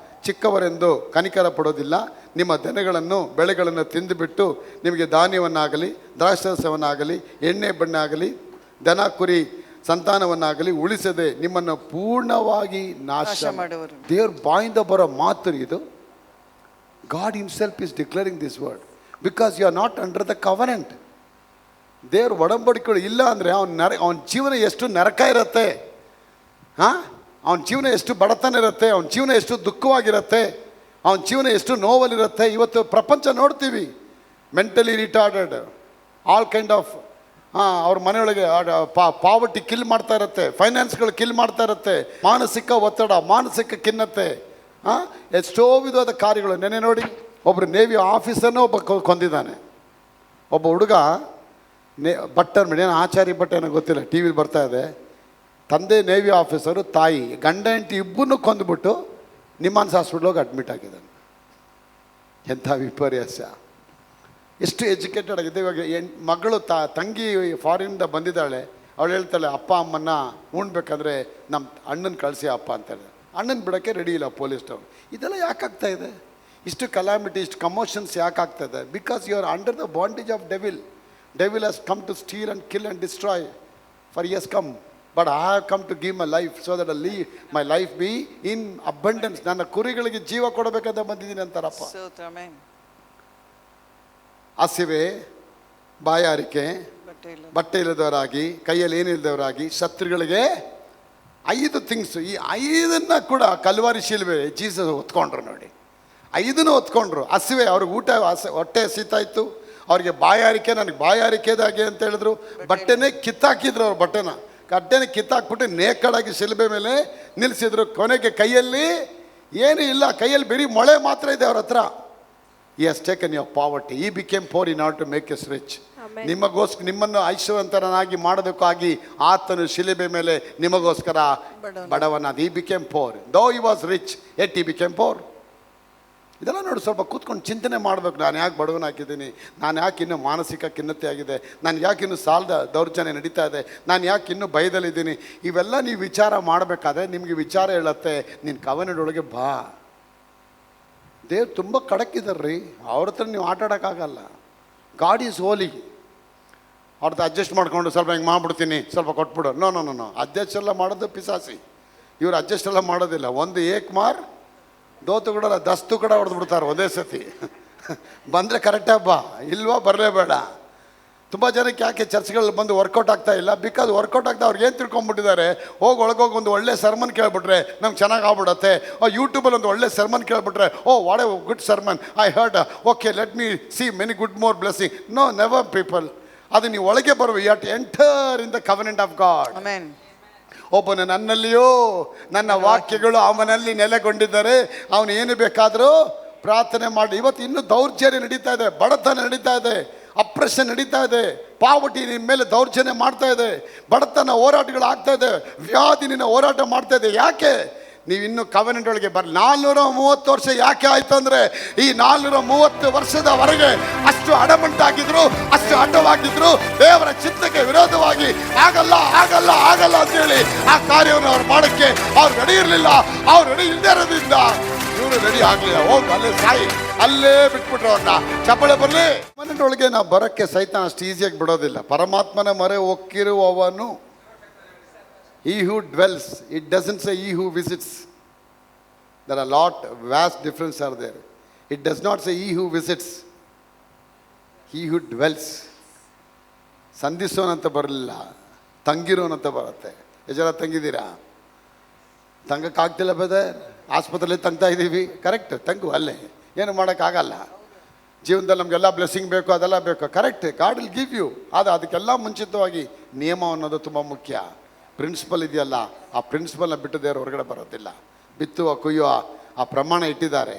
ಚಿಕ್ಕವರೆಂದು ಕನಿಕರ ಪಡೋದಿಲ್ಲ. ನಿಮ್ಮ ದನಗಳನ್ನು ಬೆಳೆಗಳನ್ನು ತಿಂದುಬಿಟ್ಟು ನಿಮಗೆ ಧಾನ್ಯವನ್ನಾಗಲಿ, ದ್ರಾಕ್ಷಾರಸವನ್ನಾಗಲಿ, ಎಣ್ಣೆ ಬಣ್ಣ ಆಗಲಿ, ದನ ಕುರಿ ಸಂತಾನವನ್ನಾಗಲಿ ಉಳಿಸದೆ ನಿಮ್ಮನ್ನು ಪೂರ್ಣವಾಗಿ ನಾಶ ಮಾಡುವರು. ದೇವ್ರ ಬಾಯಿಂದ ಬರೋ ಮಾತು ಇದು. God himself is declaring this word because you are not under the covenant. ದೇವ್ರ ಒಡಂಬಡಿಕೆಗಳು ಇಲ್ಲ ಅಂದರೆ ಅವನ ಜೀವನ ಎಷ್ಟು ನರಕ ಇರುತ್ತೆ, ಅವನ ಜೀವನ ಎಷ್ಟು ಬಡತನ ಇರುತ್ತೆ, ಅವನ ಜೀವನ ಎಷ್ಟು ದುಃಖವಾಗಿರುತ್ತೆ, ಅವನ ಜೀವನ ಎಷ್ಟು ನೋವಲ್ಲಿರುತ್ತೆ. ಇವತ್ತು ಪ್ರಪಂಚ ನೋಡ್ತೀವಿ, mentally retarded, all kind of ಅವ್ರ ಮನೆಯೊಳಗೆ ಪಾವರ್ಟಿ ಕಿಲ್ ಮಾಡ್ತಾ ಇರುತ್ತೆ, ಫೈನಾನ್ಸ್ಗಳು ಕಿಲ್ ಮಾಡ್ತಾ ಇರುತ್ತೆ, ಮಾನಸಿಕ ಒತ್ತಡ, ಮಾನಸಿಕ ಖಿನ್ನತೆ, ಎಷ್ಟೋ ವಿಧವಾದ ಕಾರ್ಯಗಳು. ನೆನೆ ನೋಡಿ, ಒಬ್ಬರು ನೇವಿ ಆಫೀಸರ್ನೇ ಒಬ್ಬ ಕೊಂದಿದ್ದಾನೆ. ಒಬ್ಬ ಹುಡುಗ ಭಟ್ಟರ್ ಏನು ಆಚಾರಿ ಭಟ್ ಏನೋ ಗೊತ್ತಿಲ್ಲ, ಟಿ ವಿಲಿ ಬರ್ತಾ ಇದೆ. ತಂದೆ ನೇವಿ ಆಫೀಸರು, ತಾಯಿ ಗಂಡ ಹೆಂಡತಿ ಇಬ್ಬರನ್ನೂ ಕೊಂದುಬಿಟ್ಟು ನಿಮ್ಮಾನ್ಸ್ ಹಾಸ್ಪಿಟ್ಲಿಗೆ ಅಡ್ಮಿಟ್ ಆಗಿದ್ದಾನೆ. ಎಂಥ ವಿಪರ್ಯಾಸ! ಎಷ್ಟು ಎಜುಕೇಟೆಡ್ ಆಗಿದೆ. ಇವಾಗ ಮಗಳು ತಂಗಿ ಫಾರಿನಿಂದ ಬಂದಿದ್ದಾಳೆ. ಅವಳು ಹೇಳ್ತಾಳೆ, ಅಪ್ಪ ಅಮ್ಮನ್ನ ಉಣ್ಬೇಕಾದ್ರೆ ನಮ್ಮ ಅಣ್ಣನ ಕಳಿಸಿ ಅಪ್ಪ ಅಂತ ಹೇಳಿದೆ. ಅಣ್ಣನ ಬಿಡೋಕ್ಕೆ ರೆಡಿ ಇಲ್ಲ ಪೊಲೀಸ್ನವ್ರು. ಇದೆಲ್ಲ ಯಾಕಾಗ್ತಾ ಇದೆ? ಇಷ್ಟು ಕಲಾಮಿಟಿ, ಇಷ್ಟು ಕಮೋಷನ್ಸ್ ಯಾಕಾಗ್ತಾ ಇದೆ? Because you are under the bondage of devil. Devil has come to steal and kill and destroy. For us come, but I have come to give my life so that my life be in abundance. ನನ್ನ ಕುರಿಗಳಿಗೆ ಜೀವ ಕೊಡಬೇಕಂತ ಬಂದಿದ್ದೀನಿ ಅಂತಾರಪ್ಪ. ಹಸಿವೆ, ಬಾಯಾರಿಕೆ, ಬಟ್ಟೆ ಇಲ್ಲದವರಾಗಿ, ಕೈಯಲ್ಲಿ ಏನಿಲ್ಲದವರಾಗಿ, ಶತ್ರುಗಳಿಗೆ 5 ಥಿಂಗ್ಸು. ಈ 5 ಕೂಡ ಕಲ್ವಾರಿ ಶಿಲ್ವೆ ಜೀಸಸ್ ಹೊತ್ಕೊಂಡ್ರು ನೋಡಿ. 5 ಹೊತ್ಕೊಂಡ್ರು. ಹಸಿವೆ, ಅವ್ರಿಗೆ ಊಟ ಹೊಟ್ಟೆ ಹಸಿತಾ ಇತ್ತು. ಅವ್ರಿಗೆ ಬಾಯಾರಿಕೆ, ನನಗೆ ಬಾಯಾರಿಕೆದಾಗೆ ಅಂತ ಹೇಳಿದ್ರು. ಬಟ್ಟೆನೇ ಕಿತ್ತಾಕಿದ್ರು. ಅವ್ರ ಬಟ್ಟೆನೇ ಕಿತ್ತಾಕ್ಬಿಟ್ಟು ನೇಕಡಾಗಿ ಶಿಲ್ಬೆ ಮೇಲೆ ನಿಲ್ಲಿಸಿದ್ರು. ಕೊನೆಗೆ ಕೈಯಲ್ಲಿ ಏನೂ ಇಲ್ಲ, ಕೈಯಲ್ಲಿ ಬರೀ ಮೊಳೆ ಮಾತ್ರ ಇದೆ ಅವ್ರ ಹತ್ರ. He has taken your poverty. He became poor in order to make us rich. ನಿಮಗೋಸ್ಕರ, ನಿಮ್ಮನ್ನು ಐಶ್ವರ್ಯವಂತನಾಗಿ ಮಾಡೋದಕ್ಕಾಗಿ ಆತನು ಶಿಲುಬೆ ಮೇಲೆ ನಿಮಗೋಸ್ಕರ ಬಡವನಾದ. He became poor. Though he was rich, yet he became poor. ಇದೆಲ್ಲ ನೋಡಿ, ಸ್ವಲ್ಪ ಕೂತ್ಕೊಂಡು ಚಿಂತನೆ ಮಾಡಬೇಕು. ನಾನು ಯಾಕೆ ಬಡವನಾಗಿದ್ದೀನಿ? ನಾನು ಯಾಕೆ ಇನ್ನೂ ಮಾನಸಿಕ ಖಿನ್ನತೆ ಆಗಿದೆ? ನಾನು ಯಾಕೆ ಇನ್ನೂ ಸಾಲದ ದೌರ್ಜನ್ಯ ನಡೀತಾ ಇದೆ? ನಾನು ಯಾಕೆ ಇನ್ನೂ ಭಯದಲ್ಲಿದ್ದೀನಿ? ಇವೆಲ್ಲ ನೀವು ವಿಚಾರ ಮಾಡಬೇಕಾದ್ರೆ ನಿಮಗೆ ವಿಚಾರ ಹೇಳುತ್ತೆ, ನಿನ್ನ ಕವನದೊಳಗೆ ಬಾ. ದೇವ್ರು ತುಂಬ ಖಡಕ್ಕಿದಾರ್ರಿ, ಅವ್ರ ಹತ್ರ ನೀವು ಆಟ ಆಡೋಕ್ಕಾಗಲ್ಲ. ಗಾಡ್ ಈಸ್ ಹೋಲಿ. ಅವ್ರದ್ದು ಅಡ್ಜಸ್ಟ್ ಮಾಡ್ಕೊಂಡು ಸ್ವಲ್ಪ ಹಿಂಗೆ ಮಾಡ್ಬಿಡ್ತೀನಿ, ಸ್ವಲ್ಪ ಕೊಟ್ಬಿಡು. ನೋ. ಅಡ್ಜಸ್ಟ್ ಎಲ್ಲ ಮಾಡೋದು ಪಿಸಾಸಿ. ಇವ್ರು ಅಡ್ಜಸ್ಟ್ ಎಲ್ಲ ಮಾಡೋದಿಲ್ಲ. ಒಂದು ಏಕ್ಮಾರ್ ದೋತು ಕೂಡ 10 ಕೂಡ ಹೊಡೆದು ಬಿಡ್ತಾರೆ ಒಂದೇ ಸತಿ. ಬಂದರೆ ಕರೆಕ್ಟಾಗಿ ಬಾ, ಇಲ್ವಾ ಬರಲೇಬೇಡ. ತುಂಬ ಜನಕ್ಕೆ ಯಾಕೆ ಚರ್ಚ್ಗಳಲ್ಲಿ ಬಂದು ವರ್ಕೌಟ್ ಆಗ್ತಾ ಇಲ್ಲ? ಬಿಕಾಸ್ ವರ್ಕೌಟ್ ಆಗ್ತಾ ಅವ್ರಿಗೆ ಏನು ತಿಳ್ಕೊಂಬಿಟ್ಟಿದ್ದಾರೆ, ಒಳಗೋಗಿ ಒಂದು ಒಳ್ಳೆ ಸರ್ಮನ್ ಕೇಳ್ಬಿಟ್ರೆ ನಮ್ಗೆ ಚೆನ್ನಾಗಿ ಆಗ್ಬಿಡತ್ತೆ. ಯೂಟ್ಯೂಬಲ್ಲಿ ಒಂದು ಒಳ್ಳೆ ಸರ್ಮನ್ ಕೇಳ್ಬಿಟ್ರೆ, what a good sermon I heard, okay let me see many good more blessing. No, never people. ಅದು ನೀವು ಒಳಗೆ ಬರುವ, you have to enter in the covenant of God. ಒಬ್ಬನು ನನ್ನಲ್ಲಿಯೋ ನನ್ನ ವಾಕ್ಯಗಳು ಅವನಲ್ಲಿ ನೆಲೆಗೊಂಡಿದ್ದಾರೆ, ಅವನು ಏನು ಬೇಕಾದರೂ ಪ್ರಾರ್ಥನೆ ಮಾಡಿ. ಇವತ್ತು ಇನ್ನೂ ದೌರ್ಜನ್ಯ ನಡೀತಾ ಇದೆ, ಬಡತನ ನಡೀತಾ ಇದೆ, ಅಪ್ರೆಷನ್ ನಡೀತಾ ಇದೆ, ಪಾವರ್ಟಿ ನಿಮ್ಮ ಮೇಲೆ ದೌರ್ಜನ್ಯ ಮಾಡ್ತಾ ಇದೆ, ಬಡತನ ಹೋರಾಟಗಳು ಆಗ್ತಾ ಇದೆ, ವ್ಯಾಧಿ ನಿನ್ನ ಹೋರಾಟ ಮಾಡ್ತಾ ಇದೆ. ಯಾಕೆ? ನೀವಿನ್ನೂ ಕವೆನೆಂಟ್ ಒಳಗೆ ಬರಲಿ. 430 ವರ್ಷ ಯಾಕೆ ಆಯ್ತು ಅಂದರೆ, ಈ 430 ವರ್ಷದವರೆಗೆ ಅಷ್ಟು ಅಡಮಂಟಾಗಿದ್ರು, ಅಷ್ಟು ಅಡ್ಡವಾಗಿದ್ರು, ದೇವರ ಚಿತ್ತಕ್ಕೆ ವಿರೋಧವಾಗಿ ಆಗಲ್ಲ ಅಂತೇಳಿ ಆ ಕಾರ್ಯವನ್ನು ಅವ್ರು ಮಾಡೋಕ್ಕೆ ಅವ್ರು ರೆಡಿ ಇರಲಿಲ್ಲ. ಅವ್ರು ರೆಡಿ ಇಲ್ಲದೆ ಇರೋದ್ರಿಂದ ಇವರು ರೆಡಿ ಆಗಲಿಲ್ಲ. ಹೋಗಿ ಅಲ್ಲೇ ಸಾಯಿ, ಅಲ್ಲೇ ಬಿಟ್ಬಿಟ್ರು ಅವ್ರನ್ನ. ಚಪ್ಪಳೆ ಬರಲಿ. ಮನೆಯೊಳಗೆ ನಾವು ಬರೋಕ್ಕೆ ಸೈತಾನ ಅಷ್ಟು ಈಸಿಯಾಗಿ ಬಿಡೋದಿಲ್ಲ. ಪರಮಾತ್ಮನ ಮೊರೆ ಹೊಕ್ಕಿರುವವನು, he who dwells, it doesn't say he who visits. There are vast difference are there. It does not say he who visits, he who dwells. ಸಂಧಿಸೋನಂತ ಬರಲಿಲ್ಲ, ತಂಗಿರೋನಂತ ಬರುತ್ತೆ. ಎಷ್ಟು ಜನ ತಂಗಿದ್ದೀರಾ? ತಂಗಕ್ಕಾಗ್ತಿಲ್ಲ ಬ್ರದರ್, ಆಸ್ಪತ್ರೆಯಲ್ಲಿ ತಂಗ್ತಾ ಇದ್ದೀವಿ. ಕರೆಕ್ಟ್, ತಂಗು, ಅಲ್ಲೇ ಏನು ಮಾಡೋಕ್ಕಾಗಲ್ಲ. ಜೀವನದಲ್ಲಿ ನಮಗೆಲ್ಲ ಬ್ಲೆಸ್ಸಿಂಗ್ ಬೇಕು, ಅದೆಲ್ಲ ಬೇಕು. Correct, God will give you. ಆದರೆ ಅದಕ್ಕೆಲ್ಲ ಮುಂಚಿತವಾಗಿ ನಿಯಮ ಅನ್ನೋದು ತುಂಬ ಮುಖ್ಯ. ಪ್ರಿನ್ಸಿಪಲ್ ಇದೆಯಲ್ಲ, ಆ ಪ್ರಿನ್ಸಿಪಲ್ನ ಬಿಟ್ಟು ದೇವರು ಹೊರಗಡೆ ಬರೋದಿಲ್ಲ. ಬಿತ್ತುವ ಕುಯ್ಯುವ ಆ ಪ್ರಮಾಣ ಇಟ್ಟಿದ್ದಾರೆ.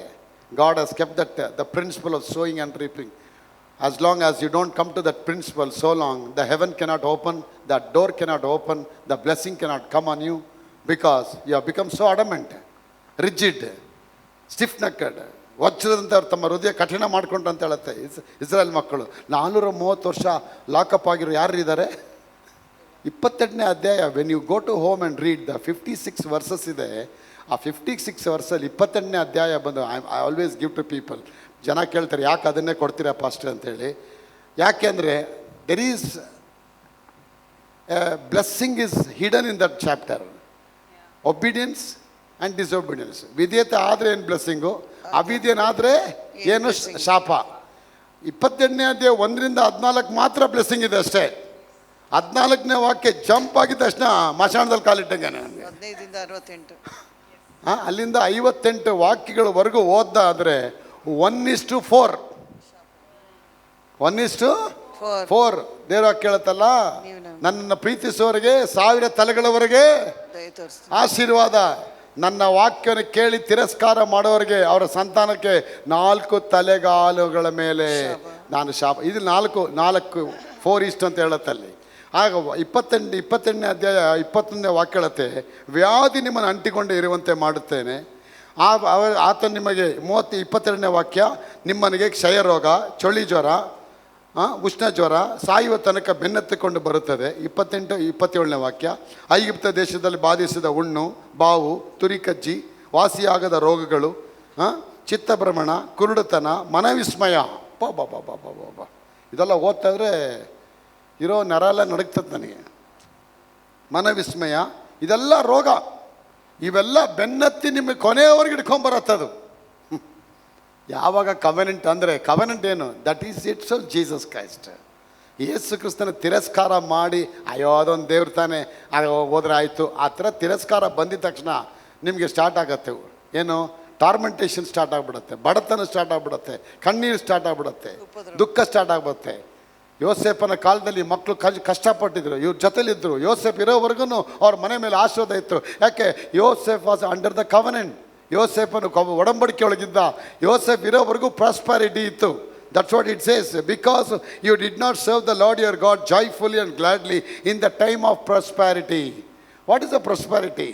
God has kept that the principle of sowing and reaping. As long as you don't come to that principle, so long the heaven cannot open, that door cannot open, the blessing cannot come on you, because you have become so adamant, rigid, stiff-necked. ವಜ್ರದಂಥವ್ರು ತಮ್ಮ ಹೃದಯ ಕಠಿಣ ಮಾಡ್ಕೊಂಡ್ರು ಅಂತ ಹೇಳುತ್ತೆ ಇಸ್ರಾಯೇಲ್ ಮಕ್ಕಳು. 430 ವರ್ಷ ಲಾಕಪ್ ಆಗಿರೋ ಯಾರು ಇದ್ದಾರೆ? 28ನೇ ಅಧ್ಯಾಯ. When you go to home and read the 56 verses ಇದೆ. ಆ 56 ವರ್ಸಲ್ಲಿ 28ನೇ ಅಧ್ಯಾಯ ಬಂದು I always give to people. ಜನ ಕೇಳ್ತಾರೆ, ಯಾಕೆ ಅದನ್ನೇ ಕೊಡ್ತೀರಾ ಪಾಸ್ಟರ್ ಅಂತೇಳಿ. ಯಾಕೆ ಅಂದರೆ there is blessing is hidden in that chapter. Obedience and disobedience. ವಿಧೇಯತೆ ಆದರೆ ಏನು ಬ್ಲೆಸ್ಸಿಂಗು, ಅವಿಧೇಯನಾದರೆ ಏನು ಶಾಪ. 28ನೇ ಅಧ್ಯಾಯ 1ರಿಂದ 14 ಮಾತ್ರ ಬ್ಲೆಸ್ಸಿಂಗ್ ಇದೆ ಅಷ್ಟೇ. 14ನೇ ವಾಕ್ಯ ಜಂಪ್ ಆಗಿದ ತಕ್ಷಣ ಮಶಾಣದಲ್ಲಿ ಕಾಲಿಟ್ಟಂಗೆ ನನಗೆ. 15ರಿಂದ 68. ಅಲ್ಲಿಂದ 58 ವಾಕ್ಯಗಳವರೆಗೂ ಓದ್ದಾದರೆ 1:4. 1:4 4 ದೇವ್ರ ಕೇಳುತ್ತಲ್ಲ, ನನ್ನನ್ನು ಪ್ರೀತಿಸುವವರಿಗೆ 1000 ತಲೆಗಳವರೆಗೆ ದಯ ತೋರಿಸಿ. ಆಶೀರ್ವಾದ. ನನ್ನ ವಾಕ್ಯವನ್ನು ಕೇಳಿ ತಿರಸ್ಕಾರ ಮಾಡೋರಿಗೆ ಅವರ ಸಂತಾನಕ್ಕೆ 4 ತಲೆಗಾಲುಗಳ ಮೇಲೆ ನಾನು ಶಾಪ. ಇದು 4 4 ಇಷ್ಟು ಅಂತ ಹೇಳುತ್ತಲ್ಲಿ. ಆಗ 28ನೇ ಅಧ್ಯಾಯ 21ನೇ ವಾಕ್ಯ ಹೇಳುತ್ತೆ, ವ್ಯಾಧಿ ನಿಮ್ಮನ್ನು ಅಂಟಿಕೊಂಡು ಇರುವಂತೆ ಮಾಡುತ್ತೇನೆ. ಆತ ನಿಮಗೆ 22ನೇ ವಾಕ್ಯ, ನಿಮ್ಮನಿಗೆ ಕ್ಷಯ ರೋಗ, ಚಳಿ ಜ್ವರ, ಉಷ್ಣ ಜ್ವರ, ಸಾಯುವ ತನಕ ಬೆನ್ನತ್ತಿಕೊಂಡು ಬರುತ್ತದೆ. 27ನೇ ವಾಕ್ಯ, ಐಗುಪ್ತ ದೇಶದಲ್ಲಿ ಬಾಧಿಸಿದ ಹುಣ್ಣು, ಬಾವು, ತುರಿಕಜ್ಜಿ, ವಾಸಿಯಾಗದ ರೋಗಗಳು, ಚಿತ್ತಭ್ರಮಣ, ಕುರುಡುತನ, ಮನವಿಸ್ಮಯ. ಬಾ ಇದೆಲ್ಲ ಓದ್ತಾ ಇದ್ರೆ ಇರೋ ನರ ಎಲ್ಲ ನಡಗ್ತದೆ ನನಗೆ. ಮನವಿಸ್ಮಯ, ಇದೆಲ್ಲ ರೋಗ. ಇವೆಲ್ಲ ಬೆನ್ನತ್ತಿ ನಿಮಗೆ ಕೊನೆಯವರೆಗೆ ಹಿಡ್ಕೊಂಬರತ್ತದು. ಯಾವಾಗ ಕವೆನೆಂಟ್ ಅಂದರೆ, ಕವೆನೆಂಟ್ ಏನು? That is its of Jesus Christ. Yesu ಕ್ರಿಸ್ತನ ತಿರಸ್ಕಾರ ಮಾಡಿ, ಅಯ್ಯೋ ಅದೊಂದು ದೇವ್ರು ತಾನೆ, ಹೋದ್ರೆ ಆಯಿತು, ಆ ಥರ ತಿರಸ್ಕಾರ ಬಂದಿದ ತಕ್ಷಣ ನಿಮಗೆ ಸ್ಟಾರ್ಟ್ ಆಗುತ್ತೆ ಏನು? ಟಾರ್ಮೆಂಟೇಷನ್ ಸ್ಟಾರ್ಟ್ ಆಗಿಬಿಡುತ್ತೆ, ಬಡತನ ಸ್ಟಾರ್ಟ್ ಆಗಿಬಿಡುತ್ತೆ, ಕಣ್ಣೀರು ಸ್ಟಾರ್ಟ್ ಆಗಿಬಿಡುತ್ತೆ, ದುಃಖ ಸ್ಟಾರ್ಟ್ ಆಗ್ಬಿಡುತ್ತೆ. ಯೋಸೇಫನ ಕಾಲದಲ್ಲಿ ಮಕ್ಕಳು ಕಷ್ಟಪಟ್ಟಿದ್ರು, ಇವ್ರ ಜೊತೆಲಿದ್ದರು. ಯೋಸೇಫ್ ಇರೋವರೆಗೂ ಅವ್ರ ಮನೆ ಮೇಲೆ ಆಶೀರ್ವಾದ ಇತ್ತು. ಯಾಕೆ? ಯೋಸೇಫ್ ವಾಸ್ ಅಂಡರ್ ದ ಕವನೆಂಟ್. ಯೋಸೇಫನು ಒಡಂಬಡಿಕೆ ಒಳಗಿದ್ದ. ಯೋಸೇಫ್ ಇರೋವರೆಗೂ ಪ್ರಾಸ್ಪರಿಟಿ ಇತ್ತು. That's what it says. Because you did not serve the Lord your God joyfully and gladly in the time of prosperity. What is the prosperity?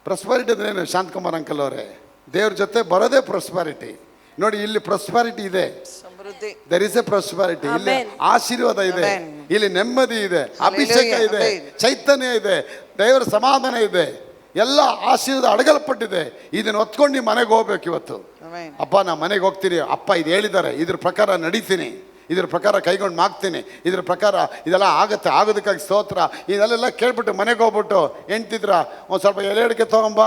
Prosperity ಅಂದ್ರೇನು? ಶಾಂತಕುಮಾರ್ ಅಂಕಲ್ ಅವರೇ, ದೇವ್ರ ಜೊತೆ ಬರೋದೇ ಪ್ರಾಸ್ಪ್ಯಾರಿಟಿ. ನೋಡಿ, ಇಲ್ಲಿ ಪ್ರಾಸ್ಪ್ಯಾರಿಟಿ ಇದೆ, ಸಮೃದ್ಧಿ. There is a prosperity. ಇಲ್ಲಿ ಆಶೀರ್ವಾದ ಇದೆ, ಇಲ್ಲಿ ನೆಮ್ಮದಿ ಇದೆ, ಅಭಿಷೇಕ ಇದೆ, ಚೈತನ್ಯ ಇದೆ, ದೇವರ ಸಮಾಧಾನ ಇದೆ, ಎಲ್ಲ ಆಶೀರ್ವಾದ ಅಡಗಲ್ಪಟ್ಟಿದೆ. ಇದನ್ನು ಹೊತ್ಕೊಂಡು ನೀವು ಮನೆಗೆ ಹೋಗ್ಬೇಕು ಇವತ್ತು. ಅಪ್ಪ ನಾ ಮನೆಗೆ ಹೋಗ್ತೀನಿ, ಅಪ್ಪ ಇದು ಹೇಳಿದ್ದಾರೆ, ಇದ್ರ ಪ್ರಕಾರ ನಡೀತೀನಿ, ಇದ್ರ ಪ್ರಕಾರ ಕೈಗೊಂಡು ಮಾಗ್ತೀನಿ, ಇದ್ರ ಪ್ರಕಾರ ಇದೆಲ್ಲ ಆಗುತ್ತೆ, ಆಗೋದಕ್ಕಾಗಿ ಸ್ತೋತ್ರ. ಇದೆಲ್ಲ ಕೇಳ್ಬಿಟ್ಟು ಮನೆಗೆ ಹೋಗ್ಬಿಟ್ಟು ಎಂಟಿದ್ರ ಒಂದು ಸ್ವಲ್ಪ ಎಲೆ ಅಡಿಕೆ ತೊಗೊಂಬ,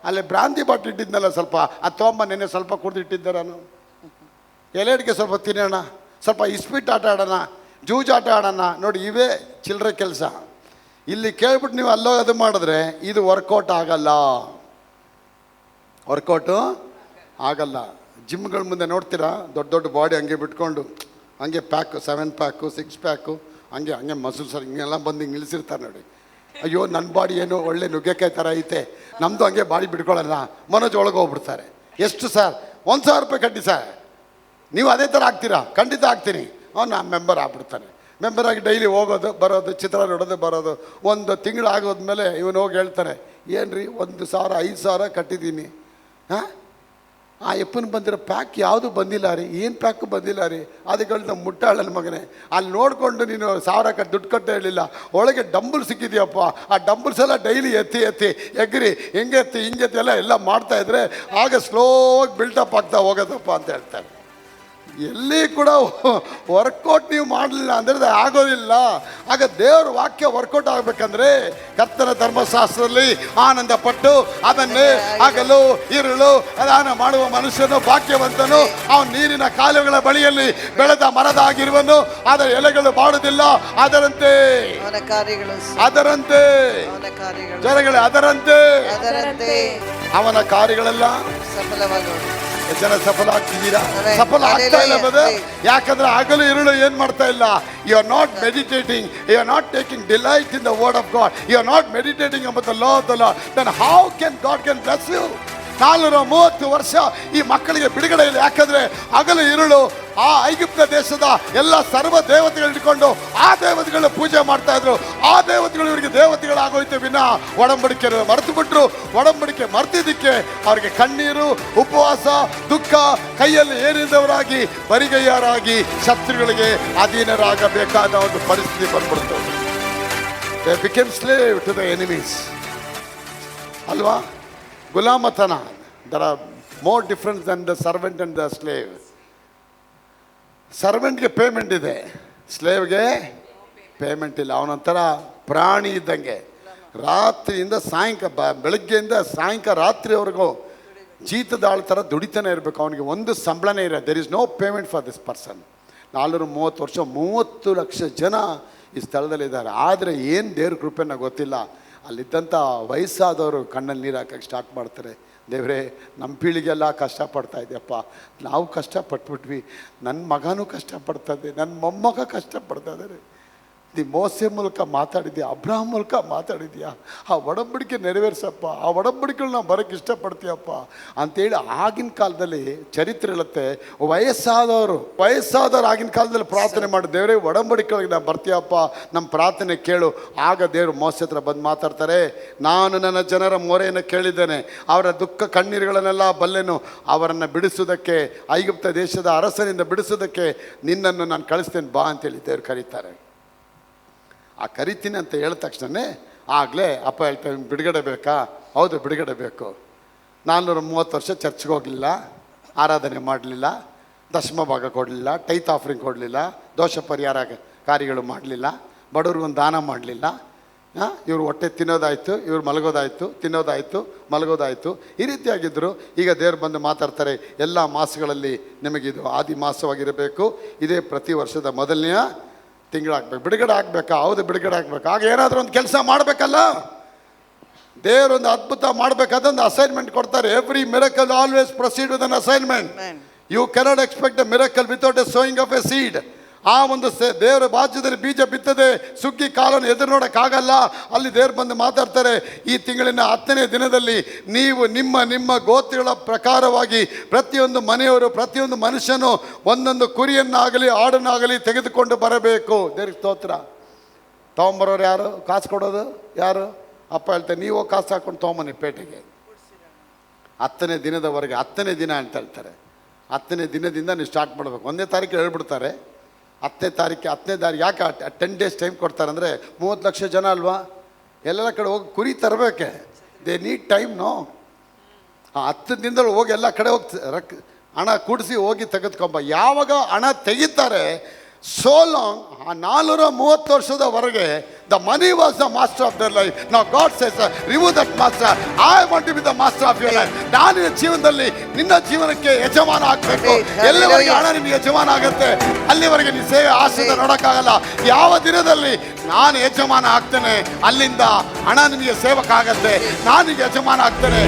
ಅಲ್ಲಿ ಬ್ರಾಂತಿ ಬಾಟ್ಲು ಇಟ್ಟಿದ್ನಲ್ಲ ಸ್ವಲ್ಪ, ಅದು ತೊಗೊಂಬ, ನೆನ್ನೆ ಸ್ವಲ್ಪ ಕುಡ್ದಿಟ್ಟಿದ್ದೆ ನಾನು, ಎಲೆ ಅಡಿಕೆ ಸ್ವಲ್ಪ ತಿನ್ನೋಣ, ಸ್ವಲ್ಪ ಇಸ್ಪಿಟ್ ಆಟ ಆಡೋಣ, ಜೂಜ್ ಆಟ ಆಡೋಣ. ನೋಡಿ, ಇವೇ ಚಿಲ್ಲರೆ ಕೆಲಸ. ಇಲ್ಲಿ ಕೇಳ್ಬಿಟ್ಟು ನೀವು ಅಲ್ಲೋ ಅದು ಮಾಡಿದ್ರೆ ಇದು ವರ್ಕೌಟ್ ಆಗಲ್ಲ, ವರ್ಕೌಟು ಆಗಲ್ಲ. ಜಿಮ್ಗಳ ಮುಂದೆ ನೋಡ್ತೀರಾ, ದೊಡ್ಡ ದೊಡ್ಡ ಬಾಡಿ ಹಂಗೆ ಬಿಟ್ಕೊಂಡು ಹಂಗೆ ಪ್ಯಾಕು, 7 ಪ್ಯಾಕು 6 ಪ್ಯಾಕು, ಹಂಗೆ ಮಸೂಲ್ ಸರ್ ಹಿಂಗೆಲ್ಲ ಬಂದು ಹಿಂಗೆ ಇಳಿಸಿರ್ತಾರೆ ನೋಡಿ. ಅಯ್ಯೋ ನನ್ನ ಬಾಡಿ ಏನು ಒಳ್ಳೆ ನುಗ್ಗೆಕಾಯಿ ಥರ ಐತೆ, ನಮ್ಮದು ಹಂಗೆ ಬಾಡಿ ಬಿಟ್ಕೊಳ್ಳಲ್ಲ, ಮನೋಜ್ ಒಳಗೆ ಹೋಗ್ಬಿಡ್ತಾರೆ. ಎಷ್ಟು ಸರ್? 1,000 ರೂಪಾಯಿ ಕಟ್ಟಿ ಸರ್, ನೀವು ಅದೇ ಥರ ಆಗ್ತೀರಾ? ಖಂಡಿತ ಆಗ್ತೀನಿ. ನಾನು ಮೆಂಬರ್ ಆಗ್ಬಿಡ್ತಾನೆ. ಮೆಂಬರ್ ಆಗಿ ಡೈಲಿ ಹೋಗೋದು ಬರೋದು, ಚಿತ್ರ ನೋಡೋದು ಬರೋದು. ಒಂದು ತಿಂಗಳು ಆಗೋದ್ಮೇಲೆ ಇವನು ಹೋಗಿ ಹೇಳ್ತಾನೆ, ಏನು ರೀ 1,000 5,000 ಕಟ್ಟಿದ್ದೀನಿ, ಆ ಎಪ್ಪನ ಬಂದಿರೋ ಪ್ಯಾಕ್ ಯಾವುದು ಬಂದಿಲ್ಲ ರೀ, ಏನು ಪ್ಯಾಕು ಬಂದಿಲ್ಲ ರೀ. ಅದಕ್ಕೆ ನಮ್ಮ ಮುಟ್ಟಾಳನ ಮಗನೇ, ಅಲ್ಲಿ ನೋಡಿಕೊಂಡು ನೀನು 1000 ದುಡ್ಡು ಕಟ್ಟ ಹೇಳಿಲ್ಲ, ಒಳಗೆ ಡಂಬಲ್ ಸಿಕ್ಕಿದೆಯಪ್ಪ, ಆ ಡಂಬಲ್ಸ್ ಎಲ್ಲ ಡೈಲಿ ಎತ್ತಿ ಎಗ್ರಿ ಹಿಂಗೆ ಎತ್ತಿ ಎಲ್ಲ ಮಾಡ್ತಾಯಿದ್ರೆ ಆಗ ಸ್ಲೋವಾಗಿ ಬಿಲ್ಟಪ್ ಆಗ್ತಾ ಹೋಗೋದಪ್ಪ ಅಂತ ಹೇಳ್ತಾರೆ. ಎಲ್ಲಿ ಕೂಡ ವರ್ಕೌಟ್ ನೀವು ಮಾಡಲಿಲ್ಲ ಅಂದರೆ ಆಗೋದಿಲ್ಲ. ಆಗ ದೇವರ ವಾಕ್ಯ ವರ್ಕೌಟ್ ಆಗಬೇಕಂದ್ರೆ ಕರ್ತನ ಧರ್ಮಶಾಸ್ತ್ರದಲ್ಲಿ ಆನಂದ ಪಟ್ಟು ಅದನ್ನೇ ಹಗಲು ಇರುಳು ಅದಾನ ಮಾಡುವ ಮನುಷ್ಯನು ಭಾಗ್ಯವಂತನು. ಅವನು ನೀರಿನ ಕಾಲುವೆಗಳ ಬಳಿಯಲ್ಲಿ ಬೆಳೆದ ಮರದಾಗಿರುವನು, ಅದರ ಎಲೆಗಳು ಬಾಡುವುದಿಲ್ಲ, ಅದರಂತೆ ಜನಗಳೇ ಅದರಂತೆ ಅವನ ಕಾರ್ಯಗಳೆಲ್ಲ ಸಫಲವಾಗುವುದು. ಜನ ಸಫಲ ಆಗ್ತಿದ್ದೀರಾ? ಸಫಲ ಆಗ್ತಾ ಇಲ್ಲ ಬ್ರದರ್. ಯಾಕಂದ್ರೆ ಹಗಲು ಇರುಳು ಏನ್ ಮಾಡ್ತಾ ಇಲ್ಲ. You are not meditating, you are not taking delight in the word of God, you are not meditating about the law of the Lord. Then how can God can bless you? 430 ವರ್ಷ ಈ ಮಕ್ಕಳಿಗೆ ಬಿಡುಗಡೆ ಇಲ್ಲ. ಯಾಕಂದ್ರೆ ಹಗಲು ಇರುಳು ಆ ಐಗುಪ್ತ ದೇಶದ ಎಲ್ಲ ಸರ್ವ ದೇವತೆಗಳು ಇಟ್ಕೊಂಡು ಆ ದೇವತೆಗಳನ್ನ ಪೂಜೆ ಮಾಡ್ತಾ ಇದ್ರು. ಆ ದೇವತೆಗಳು ಇವರಿಗೆ ದೇವತೆಗಳಾಗೋಯ್ತು ವಿನ ಒಡಂಬಡಿಕೆ ಮರೆತು ಬಿಟ್ರು. ಒಡಂಬಡಿಕೆ ಮರ್ತಿದ್ದಕ್ಕೆ ಅವರಿಗೆ ಕಣ್ಣೀರು, ಉಪವಾಸ, ದುಃಖ, ಕೈಯಲ್ಲಿ ಏನಿದ್ದವರಾಗಿ ಬರಿಗೈಯರಾಗಿ ಶತ್ರುಗಳಿಗೆ ಅಧೀನರಾಗಬೇಕಾದ ಒಂದು ಪರಿಸ್ಥಿತಿ ಬಂದ್ಬಿಡ್ತು. They became slave to the enemies. ಅಲ್ವಾ? ಗುಲಾಮತನ. There are more difference than the servant and the slave. ಸರ್ವೆಂಟ್ಗೆ ಪೇಮೆಂಟ್ ಇದೆ, ಸ್ಲೇವ್ಗೆ ಪೇಮೆಂಟ್ ಇಲ್ಲ. ಅವನೊಂಥರ ಪ್ರಾಣಿ ಇದ್ದಂಗೆ. ರಾತ್ರಿಯಿಂದ ಬೆಳಗ್ಗೆಯಿಂದ ಸಾಯಂಕಾಲ ರಾತ್ರಿವರೆಗೂ ಜೀತದಾಳ ಥರ ದುಡಿತಾನೆ ಇರಬೇಕು. ಅವನಿಗೆ ಒಂದು ಸಂಬಳನೇ ಇರೋ. There is no payment for this person. 430 ವರ್ಷ 30 ಲಕ್ಷ ಜನ ಈ ಸ್ಥಳದಲ್ಲಿದ್ದಾರೆ. ಆದರೆ ಏನು ದೇವ್ರ ಕೃಪೆನ ಗೊತ್ತಿಲ್ಲ. ಅಲ್ಲಿದ್ದಂಥ ವಯಸ್ಸಾದವರು ಕಣ್ಣಲ್ಲಿ ನೀರು ಹಾಕಕ್ಕೆ ಸ್ಟಾರ್ಟ್ ಮಾಡ್ತಾರೆ. ದೇವರೇ, ನಮ್ಮ ಪೀಳಿಗೆಲ್ಲ ಕಷ್ಟಪಡ್ತಾ ಇದೆಯಪ್ಪ, ನಾವು ಕಷ್ಟಪಟ್ಬಿಟ್ವಿ, ನನ್ನ ಮಗನೂ ಕಷ್ಟಪಡ್ತದೆ, ನನ್ನ ಮೊಮ್ಮಗ ಕಷ್ಟಪಡ್ತಾ ಇದ್ದಾರೆ. ನೀ ಮೋಸೆ ಮೂಲಕ ಮಾತಾಡಿದ್ಯಾ, ಅಬ್ರಹಾಮ್ ಮೂಲಕ ಮಾತಾಡಿದ್ಯಾ, ಆ ಒಡಂಬಡಿಕೆ ನೆರವೇರಿಸಪ್ಪ, ಆ ಒಡಂಬಡಿಕೆಗಳು ನಾವು ಬರೋಕ್ಕೆ ಇಷ್ಟಪಡ್ತೀಯಪ್ಪ ಅಂತೇಳಿ ಆಗಿನ ಕಾಲದಲ್ಲಿ ಚರಿತ್ರೆ ಹೇಳುತ್ತೆ. ವಯಸ್ಸಾದವರು ಆಗಿನ ಕಾಲದಲ್ಲಿ ಪ್ರಾರ್ಥನೆ ಮಾಡಿ, ದೇವರೇ ಒಡಂಬಡಿಕೆಗಳಿಗೆ ನಾವು ಬರ್ತೀಯಪ್ಪ, ನಮ್ಮ ಪ್ರಾರ್ಥನೆ ಕೇಳು. ಆಗ ದೇವರು ಮೋಸೆ ಹತ್ರ ಬಂದು ಮಾತಾಡ್ತಾರೆ, ನಾನು ನನ್ನ ಜನರ ಮೊರೆಯನ್ನು ಕೇಳಿದ್ದೇನೆ, ಅವರ ದುಃಖ ಕಣ್ಣೀರುಗಳನ್ನೆಲ್ಲ ಬಲ್ಲೆನು, ಅವರನ್ನು ಬಿಡಿಸೋದಕ್ಕೆ, ಐಗುಪ್ತ ದೇಶದ ಅರಸನಿಂದ ಬಿಡಿಸೋದಕ್ಕೆ ನಿನ್ನನ್ನು ನಾನು ಕಳಿಸ್ತೇನೆ ಬಾ ಅಂತೇಳಿ ದೇವರು ಕರೀತಾರೆ. ಆ ಕರಿತೀನಿ ಅಂತ ಹೇಳಿದ ತಕ್ಷಣ ಆಗಲೇ ಅಪ್ಪ ಹೇಳ್ತಾರೆ, ಬಿಡುಗಡೆ ಬೇಕಾ? ಹೌದು, ಬಿಡುಗಡೆ ಬೇಕು. 430 ವರ್ಷ ಚರ್ಚ್ಗೆ ಹೋಗಲಿಲ್ಲ, ಆರಾಧನೆ ಮಾಡಲಿಲ್ಲ, ದಶಮ ಭಾಗ ಕೊಡಲಿಲ್ಲ, ಟೈತ್ ಆಫರಿಂಗ್ ಕೊಡಲಿಲ್ಲ, ದೋಷ ಪರಿಹಾರ ಕಾರ್ಯಗಳು ಮಾಡಲಿಲ್ಲ, ಬಡವ್ರಿಗೊಂದು ದಾನ ಮಾಡಲಿಲ್ಲ. ಇವರು ಹೊಟ್ಟೆ ತಿನ್ನೋದಾಯಿತು, ಇವ್ರು ಮಲಗೋದಾಯಿತು, ತಿನ್ನೋದಾಯಿತು, ಮಲಗೋದಾಯಿತು, ಈ ರೀತಿಯಾಗಿದ್ದರು. ಈಗ ದೇವ್ರು ಬಂದು ಮಾತಾಡ್ತಾರೆ, ಎಲ್ಲ ಮಾಸಗಳಲ್ಲಿ ನಿಮಗಿದು ಆದಿ ಮಾಸವಾಗಿರಬೇಕು, ಇದೇ ಪ್ರತಿ ವರ್ಷದ ಮೊದಲನೆಯ ತಿಂಗಳಾಗಬೇಕು. ಬಿಡುಗಡೆ ಆಗಬೇಕಾ? ಹೌದು, ಬಿಡುಗಡೆ ಆಗಬೇಕು. ಆಗ ಏನಾದರೂ ಒಂದು ಕೆಲಸ ಮಾಡಬೇಕಲ್ಲ, ದೇವರೊಂದು ಅದ್ಭುತ ಮಾಡಬೇಕಾದೊಂದು ಅಸೈನ್ಮೆಂಟ್ ಕೊಡ್ತಾರೆ. Every miracle always proceed with an assignment. You cannot expect a miracle without a sowing of a seed. ಆ ಒಂದು ದೇವರ ರಾಜ್ಯದಲ್ಲಿ ಬೀಜ ಬಿತ್ತದೆ, ಸುಗ್ಗಿ ಕಾಲನ್ನು ಎದುರು ನೋಡೋಕ್ಕಾಗಲ್ಲ. ಅಲ್ಲಿ ದೇವರು ಬಂದು ಮಾತಾಡ್ತಾರೆ, ಈ ತಿಂಗಳಿನ 10ನೇ ದಿನದಲ್ಲಿ ನೀವು ನಿಮ್ಮ ಗೋತ್ರಗಳ ಪ್ರಕಾರವಾಗಿ ಪ್ರತಿಯೊಂದು ಮನೆಯವರು, ಪ್ರತಿಯೊಂದು ಮನುಷ್ಯನು ಒಂದೊಂದು ಕುರಿಯನ್ನಾಗಲಿ ಆಡನ್ನಾಗಲಿ ತೆಗೆದುಕೊಂಡು ಬರಬೇಕು. ದೇವ್ರಿಗೆ ಸ್ತೋತ್ರ. ತೊಗೊಂಬರೋರು ಯಾರು? ಕಾಸು ಕೊಡೋದು ಯಾರು? ಅಪ್ಪ ಹೇಳ್ತಾರೆ, ನೀವು ಕಾಸು ಹಾಕೊಂಡು ತೊಗೊಂಬನ್ನಿ ಪೇಟೆಗೆ. 10ನೇ ದಿನದವರೆಗೆ, 10ನೇ ದಿನ ಅಂತ ಹೇಳ್ತಾರೆ. 10ನೇ ದಿನದಿಂದ ನೀವು ಸ್ಟಾರ್ಟ್ ಮಾಡಬೇಕು. 1ನೇ ತಾರೀಕು ಹೇಳ್ಬಿಡ್ತಾರೆ. 10ನೇ ತಾರೀಕು ಯಾಕೆ 10 ಡೇಸ್ ಟೈಮ್ ಕೊಡ್ತಾರೆ ಅಂದರೆ, 30 ಲಕ್ಷ ಜನ ಅಲ್ವಾ, ಎಲ್ಲ ಕಡೆ ಹೋಗಿ ಕುರಿ ತರಬೇಕೆ, ದೇ ನೀಡ್ ಟೈಮ್. ನೋ, 10 ದಿನದಲ್ಲಿ ಹೋಗಿ ಎಲ್ಲ ಕಡೆ ಹೋಗಿ ಹಣ ಕೂಡಿಸಿ ಹೋಗಿ ತೆಗೆದುಕೊಂಬ. ಯಾವಾಗ ಹಣ ತೆಗಿತಾರೆ, ಸೋ ಲಾಂಗ್, ಆ 430 ವರ್ಷದವರೆಗೆ the money was the master of their life. Now God says, remove that master, I want to be the master of your life. ನಾನು ನಿನ್ನ ಜೀವನದಲ್ಲಿ, ನಿನ್ನ ಜೀವನಕ್ಕೆ ಯಜಮಾನ ಆಗಬೇಕು. ಎಲ್ಲಿವರೆಗೆ ಹಣ ನಿನ್ಗೆ ಯಜಮಾನ ಆಗುತ್ತೆ, ಅಲ್ಲಿವರೆಗೆ ನೀನು ಸೇವೆ ಆಶ್ರಯ ನೋಡೋಕ್ಕಾಗಲ್ಲ. ಯಾವ ದಿನದಲ್ಲಿ ನಾನು ಯಜಮಾನ ಆಗ್ತೇನೆ, ಅಲ್ಲಿಂದ ಹಣ ನಿನಗೆ ಸೇವಕ ಆಗತ್ತೆ. ನಾನು ಯಜಮಾನ ಆಗ್ತೇನೆ.